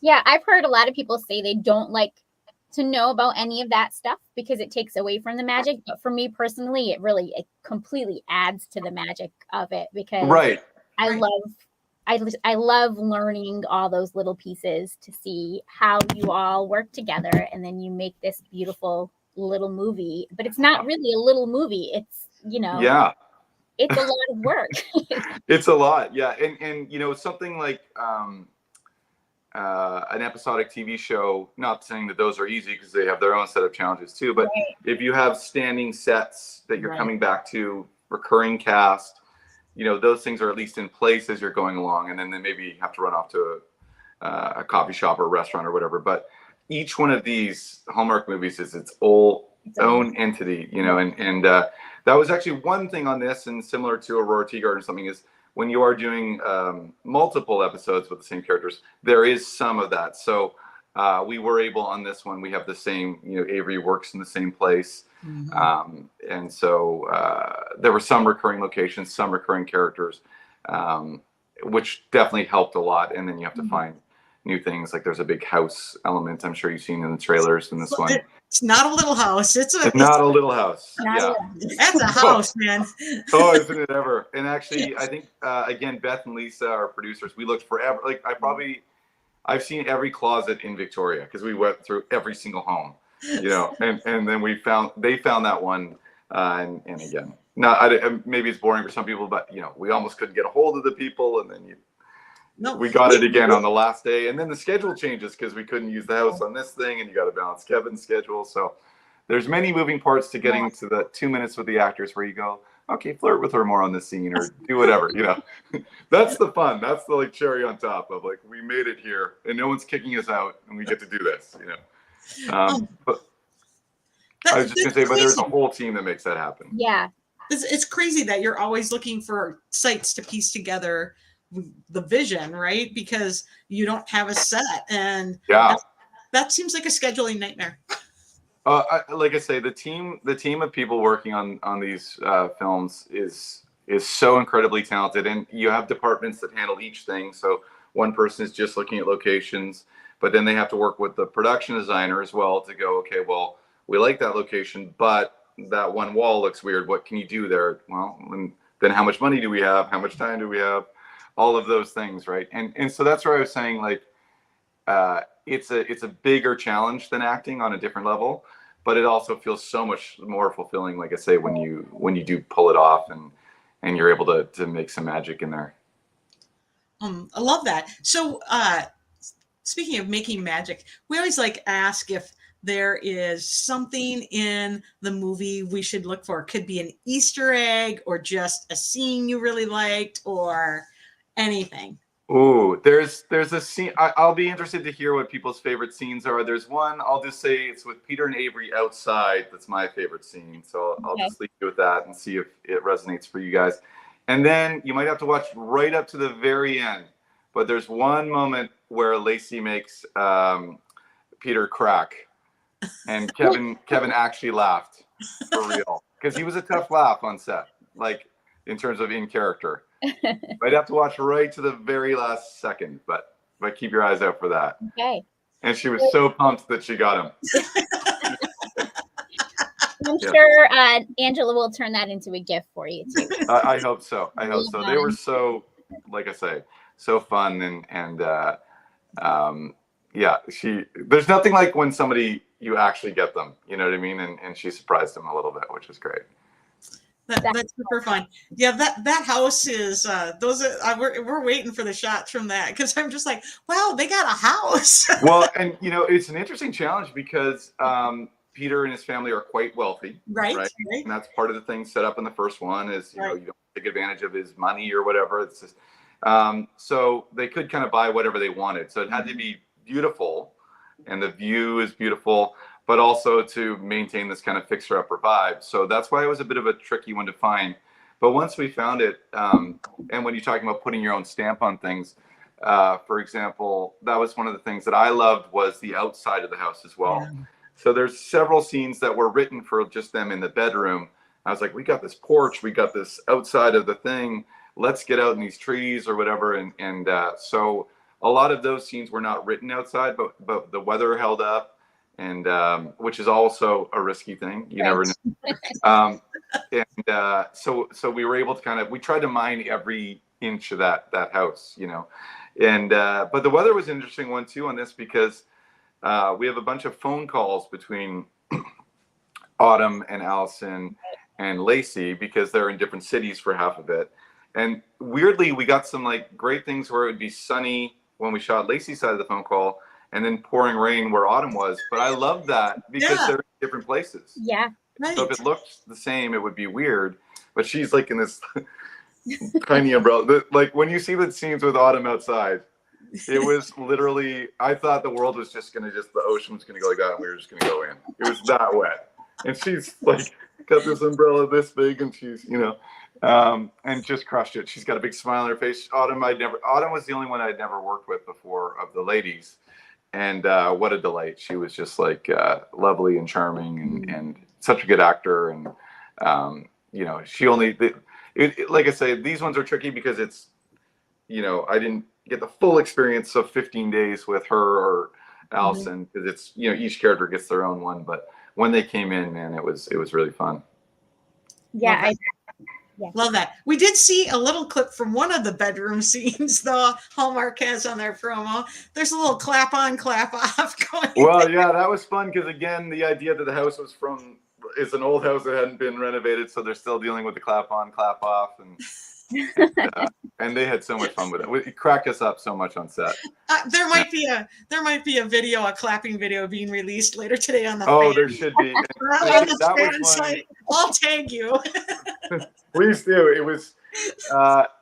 Yeah, I've heard a lot of people say they don't like to know about any of that stuff because it takes away from the magic. But for me personally, it completely adds to the magic of it because I love learning all those little pieces to see how you all work together, and then you make this beautiful little movie. But it's not really a little movie. It's it's a lot of work. It's a lot, yeah. And something like an episodic TV show, not saying that those are easy because they have their own set of challenges too, but if you have standing sets that you're coming back to, recurring cast, those things are at least in place as you're going along, and then maybe you have to run off to a coffee shop or a restaurant or whatever. But each one of these Hallmark movies is its own entity, and that was actually one thing on this, and similar to Aurora Teagarden or something, is when you are doing multiple episodes with the same characters, there is some of that. So we were able on this one, we have the same, Avery works in the same place. And so there were some recurring locations, some recurring characters, which definitely helped a lot. And then you have to find new things. Like there's a big house element I'm sure you've seen in the trailers in this one. It's not a little house. It's not a little house. That's a house, man. Oh, isn't it ever? And actually, I think, again, Beth and Lisa, our producers, we looked forever. Like I've seen every closet in Victoria because we went through every single home, and then they found that one. And again, maybe it's boring for some people, but we almost couldn't get a hold of the people. And then we got it again on the last day, and then the schedule changes because we couldn't use the house on this thing, and you got to balance Kevin's schedule. So there's many moving parts to getting to the 2 minutes with the actors where you go, okay, flirt with her more on this scene or do whatever, That's the fun. That's the cherry on top of we made it here and no one's kicking us out and we get to do this, But I was just gonna say, but there's a whole team that makes that happen. Yeah. It's crazy that you're always looking for sites to piece together the vision, right? Because you don't have a set, and that seems like a scheduling nightmare. Like I say, the team of people working on these films is so incredibly talented, and you have departments that handle each thing. So one person is just looking at locations, but then they have to work with the production designer as well to go, okay, well, we like that location, but that one wall looks weird. What can you do there? Well, then how much money do we have? How much time do we have? All of those things, right? And so that's where I was saying, it's a bigger challenge than acting on a different level, but it also feels so much more fulfilling, like I say, when you do pull it off and you're able to make some magic in there. I love that. So speaking of making magic, we always ask if there is something in the movie we should look for. It could be an Easter egg or just a scene you really liked or anything. Ooh, there's a scene. I'll be interested to hear what people's favorite scenes are. There's one, I'll just say it's with Peter and Avery outside. That's my favorite scene. So I'll just leave you with that and see if it resonates for you guys. And then you might have to watch right up to the very end. But there's one moment where Lacey makes Peter crack. And Kevin actually laughed for real. Because he was a tough laugh on set, in terms of in character. I'd have to watch right to the very last second, but keep your eyes out for that. Okay. And she was so pumped that she got him. I'm sure Angela will turn that into a gift for you too. I hope so. I hope so. They were so, like I say, so fun and yeah, there's nothing like when somebody, you actually get them, you know what I mean? And she surprised them a little bit, which was great. That's super fun. Yeah, that house is we're waiting for the shots from that, because I'm just like, wow, they got a house. Well, and it's an interesting challenge because Peter and his family are quite wealthy, right? And that's part of the thing set up in the first one is you don't take advantage of his money or whatever. It's just so they could kind of buy whatever they wanted. So it had to be beautiful, and the view is beautiful, but also to maintain this kind of fixer-upper vibe. So that's why it was a bit of a tricky one to find. But once we found it, and when you're talking about putting your own stamp on things, for example, that was one of the things that I loved was the outside of the house as well. Yeah. So there's several scenes that were written for just them in the bedroom. I was like, we got this porch, we got this outside of the thing. Let's get out in these trees or whatever. And so a lot of those scenes were not written outside, but the weather held up. And which is also a risky thing. You never know. So we were able to we tried to mine every inch of that house, And but the weather was an interesting one too on this because we have a bunch of phone calls between Autumn and Allison and Lacey because they're in different cities for half of it. And weirdly, we got some great things where it would be sunny when we shot Lacey's side of the phone call, and then pouring rain where Autumn was. But I love that because they're in different places. Yeah. Right. So if it looked the same, it would be weird. But she's in this tiny umbrella. When you see the scenes with Autumn outside, it was literally, I thought the world was just the ocean was going to go like that, and we were just going to go in. It was that wet. And she's got this umbrella this big, and she's, and just crushed it. She's got a big smile on her face. Autumn was the only one I'd never worked with before of the ladies. And what a delight. She was just lovely and charming and such a good actor. And, she only, like I say, these ones are tricky because it's, I didn't get the full experience of 15 days with her or Allison because it's, each character gets their own one. But when they came in, man, it was really fun. Yeah, love that. We did see a little clip from one of the bedroom scenes, though. Hallmark has on their promo. There's a little clap on, clap off going. Well, yeah, that was fun because again, the idea that the house was is an old house that hadn't been renovated, so they're still dealing with the clap on, clap off, and they had so much fun with it. It cracked us up so much on set. There might be a video, a clapping video being released later today on the. There should be. On the fan site. I'll tag you. Please do. It was,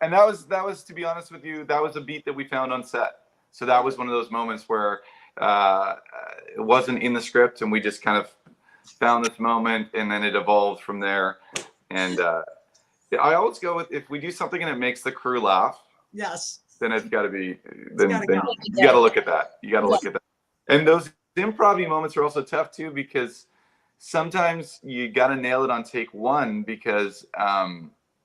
and that was to be honest with you, that was a beat that we found on set. So that was one of those moments where it wasn't in the script, and we just kind of found this moment, and then it evolved from there. And I always go with, if we do something and it makes the crew laugh, yes, then it's got to be. Then you got to look at that. You got to look at that. And those improv moments are also tough too because sometimes you got to nail it on take one because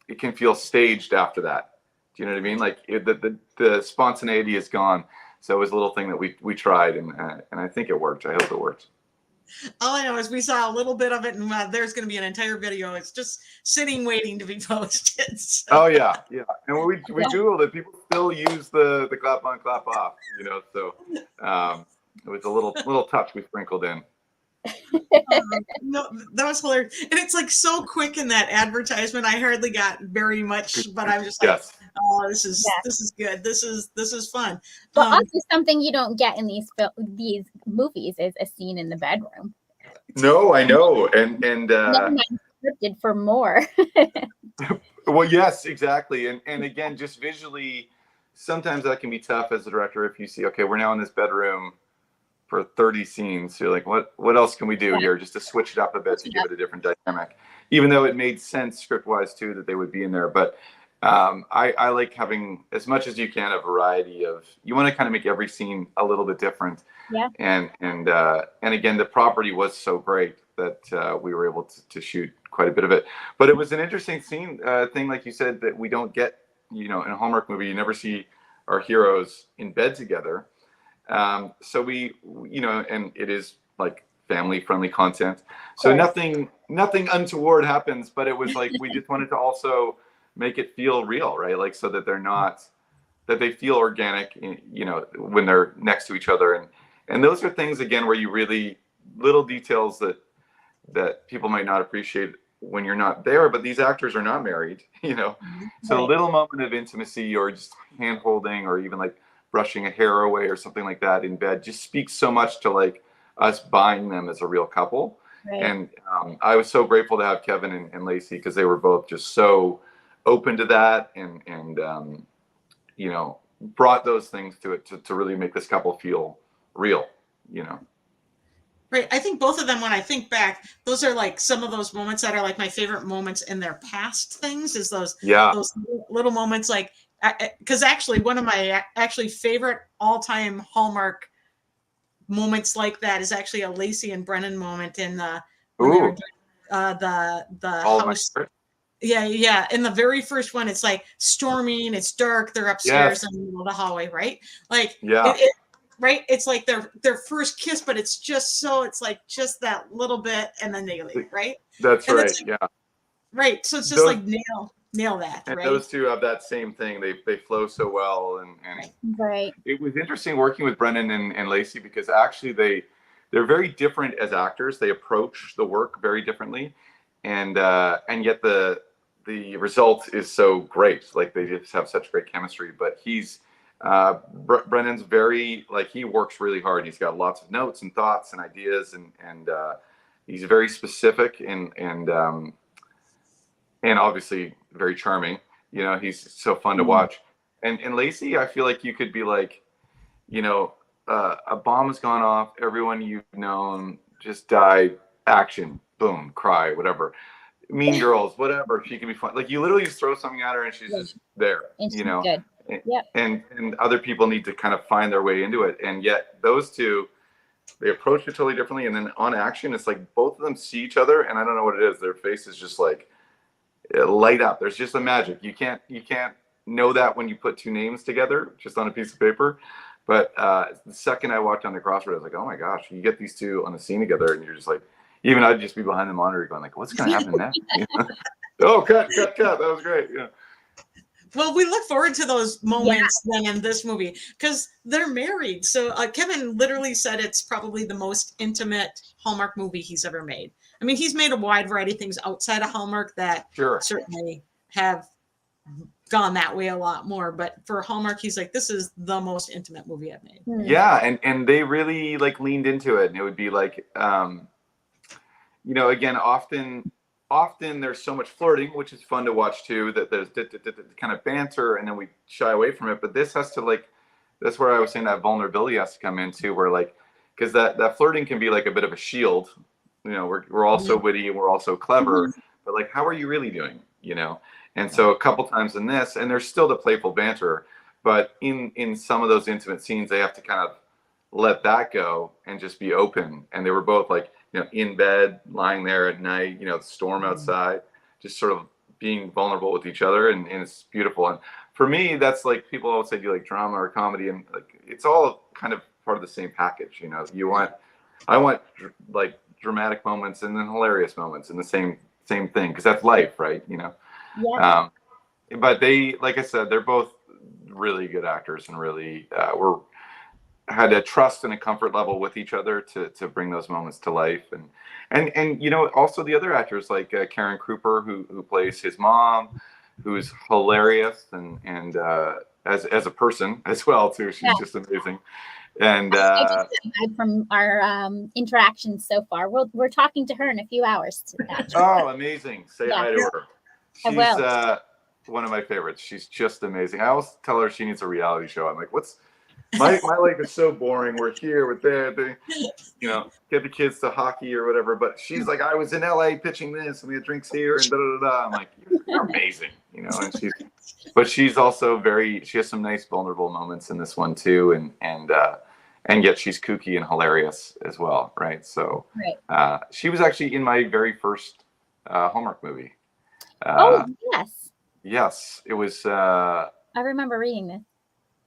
it can feel staged after that. Do you know what I mean? The spontaneity is gone. So it was a little thing that we tried, and I think it worked. I hope it worked. All I know is we saw a little bit of it, and there's going to be an entire video. It's just sitting waiting to be posted. So. Oh yeah, and when we Googled it, people still use the clap on, clap off. So it was a little touch we sprinkled in. No, that was hilarious, and it's so quick in that advertisement. I hardly got very much, but I'm just oh, this is good. This is fun. But also something you don't get in these movies is a scene in the bedroom. No, I know, and scripted for more. Well, yes, exactly, and again, just visually, sometimes that can be tough as a director if you see, okay, we're now in this bedroom for 30 scenes. So you're like, what else can we do here just to switch it up a bit to give it a different dynamic, even though it made sense script wise too that they would be in there. But I like having, as much as you can, a variety of, you want to kind of make every scene a little bit different. Yeah. And again, the property was so great that we were able to shoot quite a bit of it. But it was an interesting thing, like you said, that we don't get, in a Hallmark movie, you never see our heroes in bed together. So we, and it is family-friendly content. So nothing untoward happens, but it was like we just wanted to also make it feel real, right? Like so that that they feel organic, you know, when they're next to each other, and those are things again where you really little details that people might not appreciate when you're not there, but these actors are not married, you know. So a little moment of intimacy or just hand holding or even like brushing a hair away or something like that in bed just speaks so much to like us buying them as a real couple. And I was so grateful to have Kevin and Lacey because they were both just so open to that and you know, brought those things to it to really make this couple feel real, you know. Right. I think both of them, when I think back, those are like some of those moments that are like my favorite moments in their past things is those little moments like, because actually one of my actually favorite all-time Hallmark moments like that is actually a Lacey and Brennan moment in the, when they were doing, the house. Yeah. In the very first one, it's like storming, it's dark, they're upstairs in the middle of the hallway, right? Like, right? It's like their first kiss, but it's just so, it's like just that little bit, and then they leave, right? That's and right, like, right. So it's just like nail that, and right? those two have that same thing. They flow so well, and it was interesting working with Brennan and Lacey because actually they're very different as actors. They approach the work very differently, and yet the result is so great. Like they just have such great chemistry. But Brennan's very, like, he works really hard. He's got lots of notes and thoughts and ideas, and he's very specific and obviously very charming. You know, he's so fun to watch. And Lacey, I feel like you could be like, you know, a bomb has gone off. Everyone you've known just died. Action, boom, cry, whatever. Mean Girls, whatever. She can be fun. Like you literally just throw something at her and she's just there. And you know. Good. And other people need to kind of find their way into it. And yet those two, they approach it totally differently. And then on action, it's like both of them see each other, and I don't know what it is. Their face is just like light up. There's just a magic. You can't know that when you put two names together just on a piece of paper. But the second I walked down the crossroad, I was like, oh my gosh, you get these two on a scene together, and you're just like, even I'd just be behind the monitor going like, what's going to happen next? You know? Oh, cut. That was great. Yeah. Well, we look forward to those moments then in this movie because they're married. So Kevin literally said it's probably the most intimate Hallmark movie he's ever made. I mean, he's made a wide variety of things outside of Hallmark that certainly have gone that way a lot more. But for Hallmark, he's like, this is the most intimate movie I've made. Yeah, and they really like leaned into it. And it would be like, you know, again, often there's so much flirting, which is fun to watch too, that there's kind of banter and then we shy away from it. But this has to, like, that's where I was saying that vulnerability has to come in too, where like, because that flirting can be like a bit of a shield. You know, we're all so witty and we're all so clever, but like, how are you really doing? You know? And so a couple times in this, and there's still the playful banter, but in some of those intimate scenes, they have to kind of let that go and just be open. And they were both like, you know, in bed, lying there at night, you know, the storm outside, just sort of being vulnerable with each other. And it's beautiful. And for me, that's like, people always say, do you like drama or comedy? And like, it's all kind of part of the same package. You know, I want like dramatic moments and then hilarious moments in the same thing. Cause that's life, right? You know? Yeah. But they, like I said, they're both really good actors and really had a trust and a comfort level with each other to bring those moments to life. And you know, also the other actors like Karen Kruper, who plays his mom, who's hilarious and as a person as well too. She's just amazing. And from our interactions so far, we're talking to her in a few hours. Oh, amazing! Say hi to her. She's one of my favorites. She's just amazing. I always tell her she needs a reality show. I'm like, my life is so boring. We're here, we're there. You know, get the kids to hockey or whatever. But she's like, I was in LA pitching this, and we had drinks here, and da da da. I'm like, you're amazing, you know. And she's also she has some nice vulnerable moments in this one too, and yet she's kooky and hilarious as well, right? So she was actually in my very first Hallmark movie. Oh yes. Yes, it was. I remember reading this.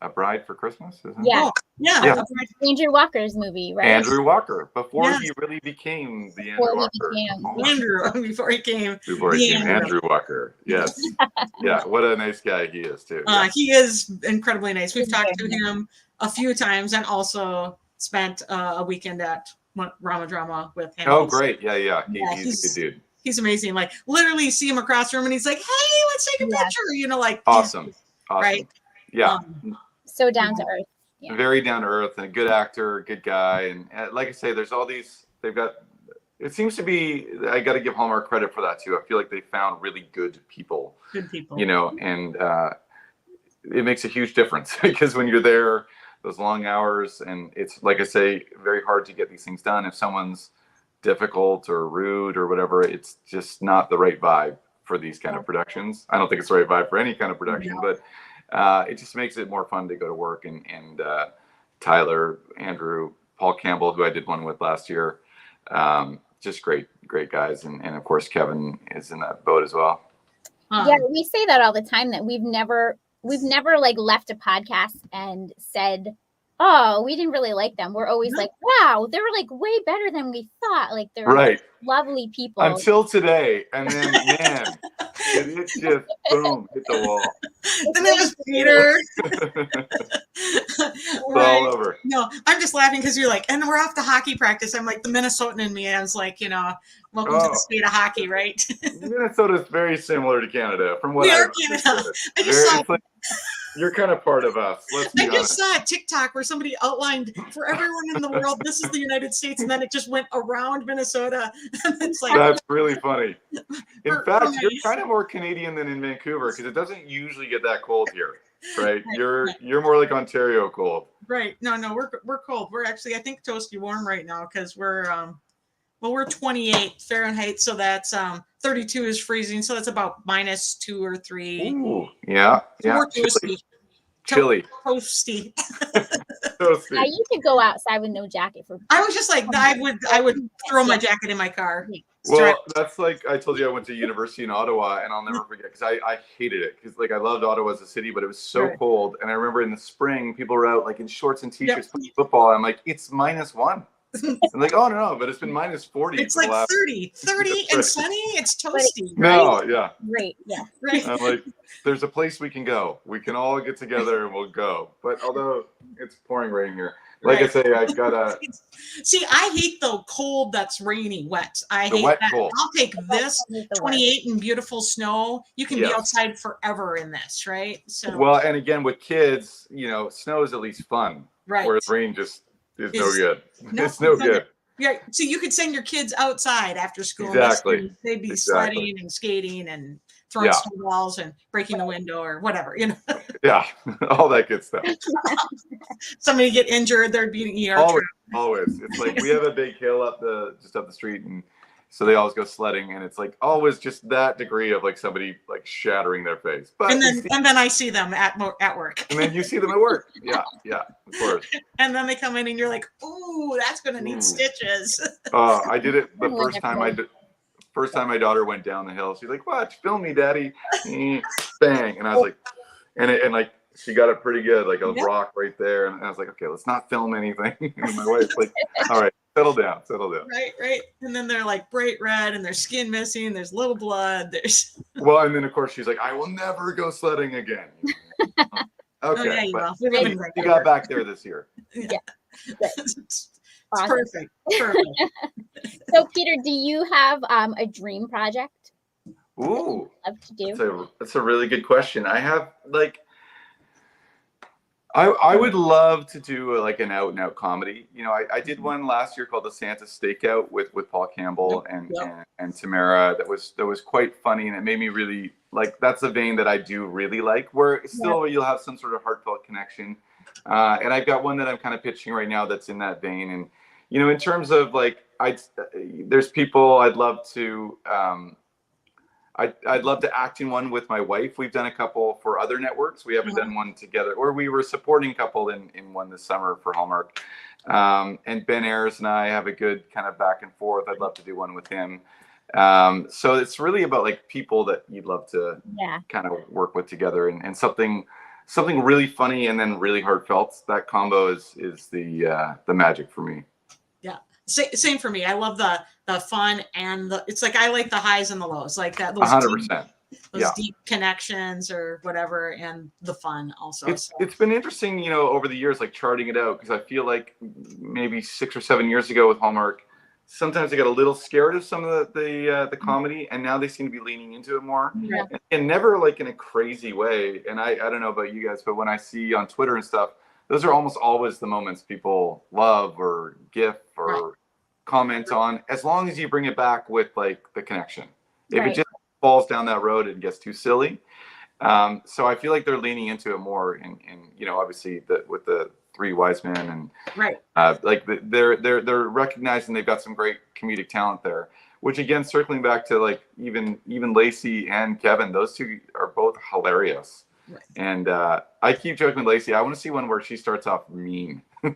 A Bride for Christmas, isn't it? Yeah. Oh, yeah. Yeah. Andrew Walker's movie, right? Andrew Walker, before Yes. he really became the Before Andrew he Walker. became- Andrew before he came Before he the became Andrew Walker. Yes. Yeah, what a nice guy he is too. Yeah. He is incredibly nice. We've He's talked very to him a few times and also spent a weekend at Rama Drama with him. Oh, great. Yeah. Yeah, He's a good dude. He's amazing. Like literally see him across the room and he's like, "Hey, let's take a Yeah. picture." You know, like Awesome. right? Yeah. So down to earth. Yeah. Very down to earth and a good actor, good guy. And like I say, there's all these, it seems to be, I got to give Hallmark credit for that too. I feel like they found really good people, Good people. and it makes a huge difference because when you're there, those long hours, and it's, like I say, very hard to get these things done. If someone's difficult or rude or whatever, it's just not the right vibe for these kind of productions. I don't think it's the right vibe for any kind of production, but it just makes it more fun to go to work. And Tyler, Andrew, Paul Campbell, who I did one with last year, just great guys. And of course, Kevin is in that boat as well. Yeah, we say that all the time, that we've never like left a podcast and said, oh, we didn't really like them. We're always like, wow, they were like way better than we thought. Like they're Right. lovely people. Until today. And then, man, it just, boom, hit the wall. Then it was Peter. It's Right. all over. No, I'm just laughing because you're like, and we're off to hockey practice. I'm like the Minnesotan in me. I was like, welcome to the state of hockey, right? Minnesota is very similar to Canada, from what We I've are Canada. understood. I just saw It's like, you're kind of part of us. Let's be I just honest. saw a TikTok where somebody outlined for everyone in the world, this is the United States, and then it just went around Minnesota. And it's like, That's really funny. In For fact, you're nice. kind of more Canadian than in Vancouver because it doesn't usually get that cold here, right? Right. You're more like Ontario cold. right. No, we're cold. We're actually, I think, toasty warm right now because we're 28 Fahrenheit, so that's 32 is freezing, so that's about -2 or 3. Ooh, yeah. We're Chilly. toasty. Chilly. Toasty. Toasty. Yeah, you could go outside with no jacket for. I was just like, I would throw my jacket in my car. Well, that's like I told you, I went to university in Ottawa, and I'll never forget because I hated it because like I loved Ottawa as a city, but it was so Right. cold. And I remember in the spring, people were out like in shorts and t-shirts Yep. playing football. I'm like, it's -1. I'm like, oh no, but it's been -40. It's for the like last... 30 and Right. sunny. It's toasty. No, yeah. Great, yeah. Right. I'm like, there's a place we can go. We can all get together and we'll go. But although it's pouring rain here, like I Right. say, I gotta See, I hate the cold that's rainy, wet. I The hate wet that. cold. I'll take this The worst. 28 and beautiful snow. You can be Yes. outside forever in this, right? So well, and again with kids, snow is at least fun. right. Whereas rain just is no Is- good. No, It's no it's not good. Yeah, so you could send your kids outside after school. Exactly. They'd be Exactly. sledding and skating and throwing Yeah. snowballs and breaking the window or whatever. Yeah, all that good stuff. Somebody get injured, there'd be an ER. Always, always. It's like we have a big hill just up the street, and so they always go sledding, and it's like always just that degree of like somebody like shattering their face. But And then I see them at work. and then you see them at work. Yeah, of course. And then they come in and you're like, ooh, that's gonna need Ooh. stitches. I did it the Oh, first time first time my daughter went down the hill. She's like, "Watch, film me, Daddy." Bang, and I was like, and like she got it pretty good, like a Yep. rock right there, and I was like, "Okay, let's not film anything." And my wife's like, "All right, settle down." Right. And then they're like bright red and their skin missing, there's little blood, there's Well, and then of course she's like, "I will never go sledding again." Okay, oh yeah, you but will. We live in you Vancouver. got back there this year. It's Awesome. perfect. So, Peter, do you have a dream project Ooh, love to do? that's a really good question. I have like, I would love to do like an out and out comedy. I did one last year called the Santa Stakeout with Paul Campbell and Tamara. That was quite funny, and it made me really like. That's a vein that I do really like, where still you'll have some sort of heartfelt connection. And I've got one that I'm kind of pitching right now that's in that vein. And in terms of like, there's people I'd love to. I'd love to act in one with my wife. We've done a couple for other networks. We haven't done one together, or we were supporting couple in one this summer for Hallmark. And Ben Ayers and I have a good kind of back and forth. I'd love to do one with him. So it's really about like people that you'd love to kind of work with together, and something something really funny and then really heartfelt. That combo is the magic for me. Yeah, same for me. I love the fun and it's like I like the highs and the lows, like that. Those 100%. Those deep connections or whatever, and the fun also. It's been interesting, you know, over the years, like charting it out, because I feel like maybe 6 or 7 years ago with Hallmark, sometimes they got a little scared of some of the comedy, and now they seem to be leaning into it more, and never like in a crazy way. And I don't know about you guys, but when I see on Twitter and stuff, those are almost always the moments people love or gif or comment on, as long as you bring it back with like the connection. If it just falls down that road and gets too silly. So I feel like they're leaning into it more, and you know, obviously with the Three Wise Men and like they're recognizing they've got some great comedic talent there. Which again, circling back to like even Lacey and Kevin, those two are both hilarious. And I keep joking with Lacey, I want to see one where she starts off mean and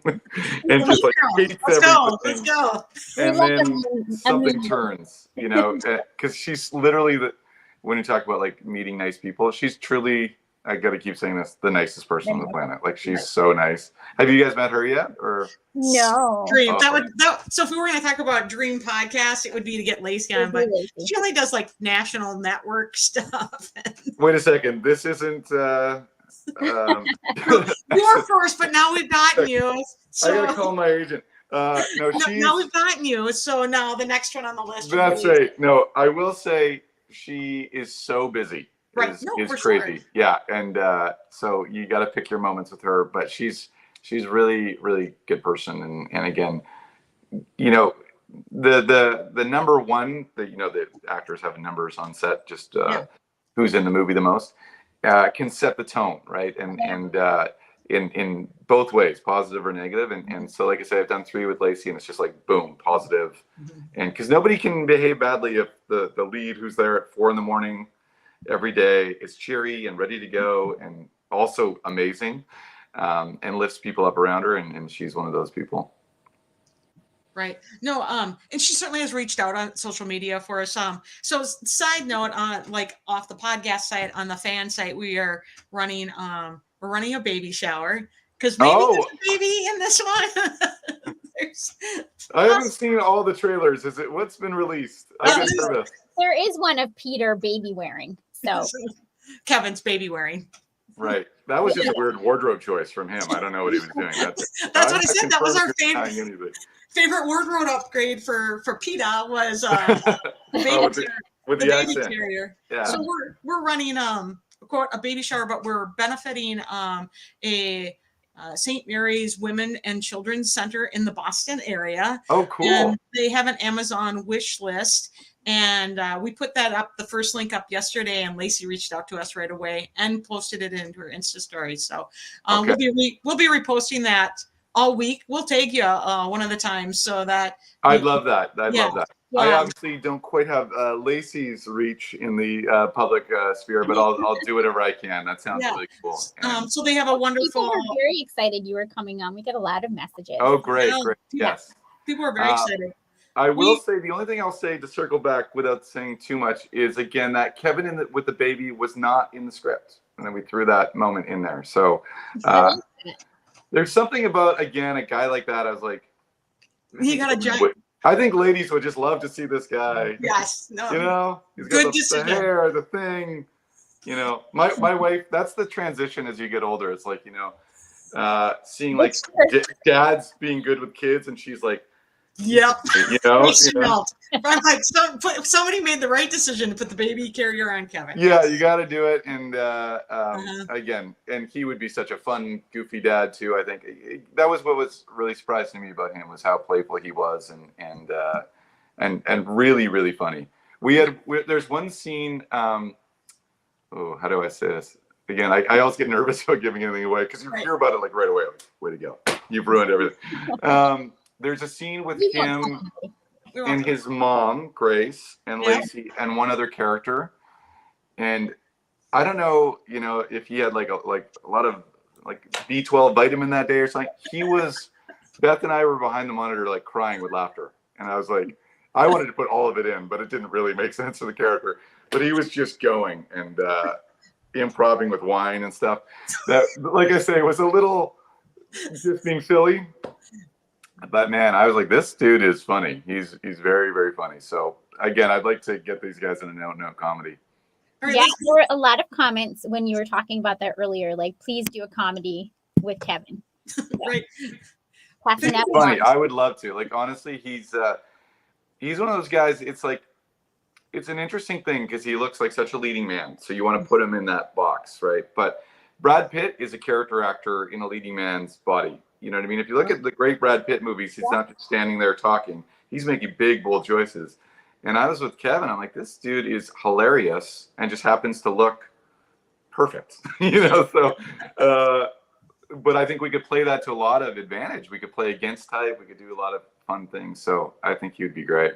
just like hates everything. Let's go. And then something turns, you know, because she's literally when you talk about like meeting nice people, she's truly, I gotta keep saying this, the nicest person on the planet. Like she's so nice. Have you guys met her yet? Or no? Dream. So if we were going to talk about dream podcast, it would be to get Lacey on, but she only does like national network stuff. Wait a second, this isn't. You were first, but now we've gotten you. So. I gotta call my agent. No, now we've gotten you. So now the next one on the list. That's right. No, I will say she is so busy. Is crazy. Sure. Yeah, and so you got to pick your moments with her, but she's really good person, and again, you know, the number one, you know, the actors have numbers on set, just who's in the movie the most, can set the tone, right, and in both ways, positive or negative, and so like I said, I've done 3 with Lacey, and it's just like boom, positive, and because nobody can behave badly if the lead who's there at 4 a.m. every day is cheery and ready to go and also amazing, and lifts people up around her, and she's one of those people. Right. No, and she certainly has reached out on social media for us. So side note, on like off the podcast site, on the fan site, we're running a baby shower, because maybe there's a baby in this one. I haven't seen all the trailers. What's been released? I get nervous. There is one of Peter baby wearing. So Kevin's baby wearing. Right. That was just a weird wardrobe choice from him. I don't know what he was doing. That's what I said. That was our favorite wardrobe upgrade for PETA was with the accent. Carrier. Yeah. So we're running quote a baby shower, but we're benefiting a St. Mary's Women and Children's Center in the Boston area. Oh, cool. And they have an Amazon wish list. And we put that up, the first link up yesterday, and Lacey reached out to us right away and posted it into her Insta story. So we'll be reposting that all week. We'll tag you one of the times so that I'd love that. Love that. Yeah. I obviously don't quite have Lacey's reach in the public sphere, but I'll do whatever I can. That sounds really cool. So they have a wonderful. People were very excited you were coming on. We get a lot of messages. Oh, great. Yes. People are very excited. I will say, the only thing I'll say to circle back without saying too much is, again, that Kevin with the baby was not in the script. And then we threw that moment in there. So there's something about, again, a guy like that. I was like, he got a giant. I think ladies would just love to see this guy. Yes. No. You know, he's got the hair, the thing. You know, my wife, that's the transition as you get older. It's like, you know, seeing like dads being good with kids, and she's like, yep. You know, I'm like, somebody made the right decision to put the baby carrier on Kevin. Yeah, you got to do it. And again, and he would be such a fun, goofy dad too. I think that was what was really surprising to me about him, was how playful he was, and really, really funny. There's one scene. How do I say this? Again, I always get nervous about giving anything away, because you hear about it like right away. Like, way to go! You've ruined everything. There's a scene with him and his mom, Grace, and Lacey, and one other character. And I don't know, you know, if he had like a lot of like B12 vitamin that day or something. Beth and I were behind the monitor like crying with laughter. And I was like, I wanted to put all of it in, but it didn't really make sense to the character. But he was just going, and improvising with wine and stuff. That, like I say, was a little just being silly. But man, I was like, this dude is funny. He's very, very funny. So again, I'd like to get these guys in a no comedy. Yeah, there were a lot of comments when you were talking about that earlier. Like, please do a comedy with Kevin. So, Right. Passing that Funny. along. I would love to. Like, honestly, he's one of those guys. It's like, it's an interesting thing because he looks like such a leading man. So you want to put him in that box, right? But Brad Pitt is a character actor in a leading man's body. You know what I mean? If you look at the great Brad Pitt movies, he's not just standing there talking. He's making big, bold choices. And I was with Kevin. I'm like, this dude is hilarious and just happens to look perfect. You know, so, but I think we could play that to a lot of advantage. We could play against type. We could do a lot of fun things. So I think he would be great.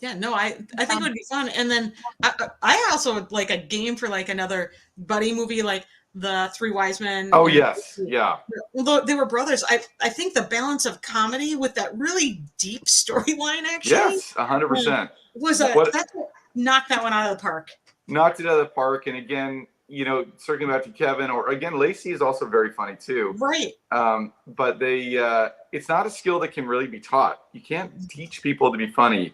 Yeah, no, I think it would be fun. And then I also would like a game for like another buddy movie, like the Three Wise Men. Oh, yes. Yeah. Although they were brothers, I think the balance of comedy with that really deep storyline actually. Yes, 100%. That's what knocked that one out of the park. Knocked it out of the park. And again, you know, circling back to Kevin, or again, Lacey is also very funny too. Right. But it's not a skill that can really be taught. You can't teach people to be funny.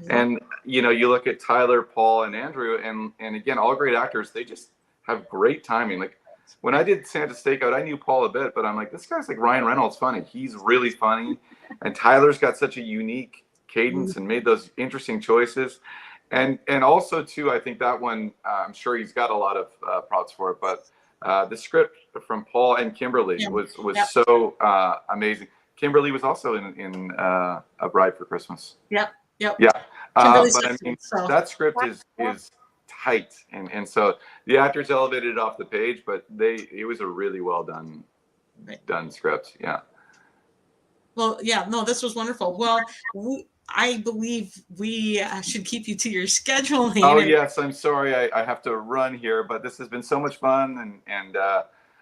And, you know, you look at Tyler, Paul, and Andrew, and again, all great actors, they just have great timing. Like when I did Santa Stakeout, I knew Paul a bit, but I'm like, this guy's like Ryan Reynolds funny. He's really funny. And Tyler's got such a unique cadence and made those interesting choices. And also, too, I think that one, I'm sure he's got a lot of props for it, but the script from Paul and Kimberly was so amazing. Kimberly was also in A Bride for Christmas. Yep. Yeah. But I mean, that script is tight. And so the actors elevated it off the page, but it was a really well done script. Yeah. Well, yeah, no, this was wonderful. Well, I believe we should keep you to your scheduling. Oh, yes. I'm sorry. I have to run here, but this has been so much fun. And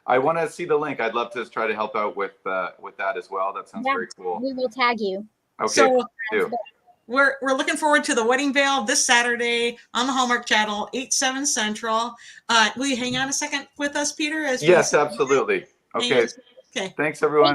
I want to see the link. I'd love to try to help out with that as well. That sounds very cool. We will tag you. Okay. So we're looking forward to The Wedding Veil this Saturday on the Hallmark Channel, 8/7 Central. Will you hang on a second with us, Peter? Yes, absolutely. Okay. Okay. Thanks, everyone.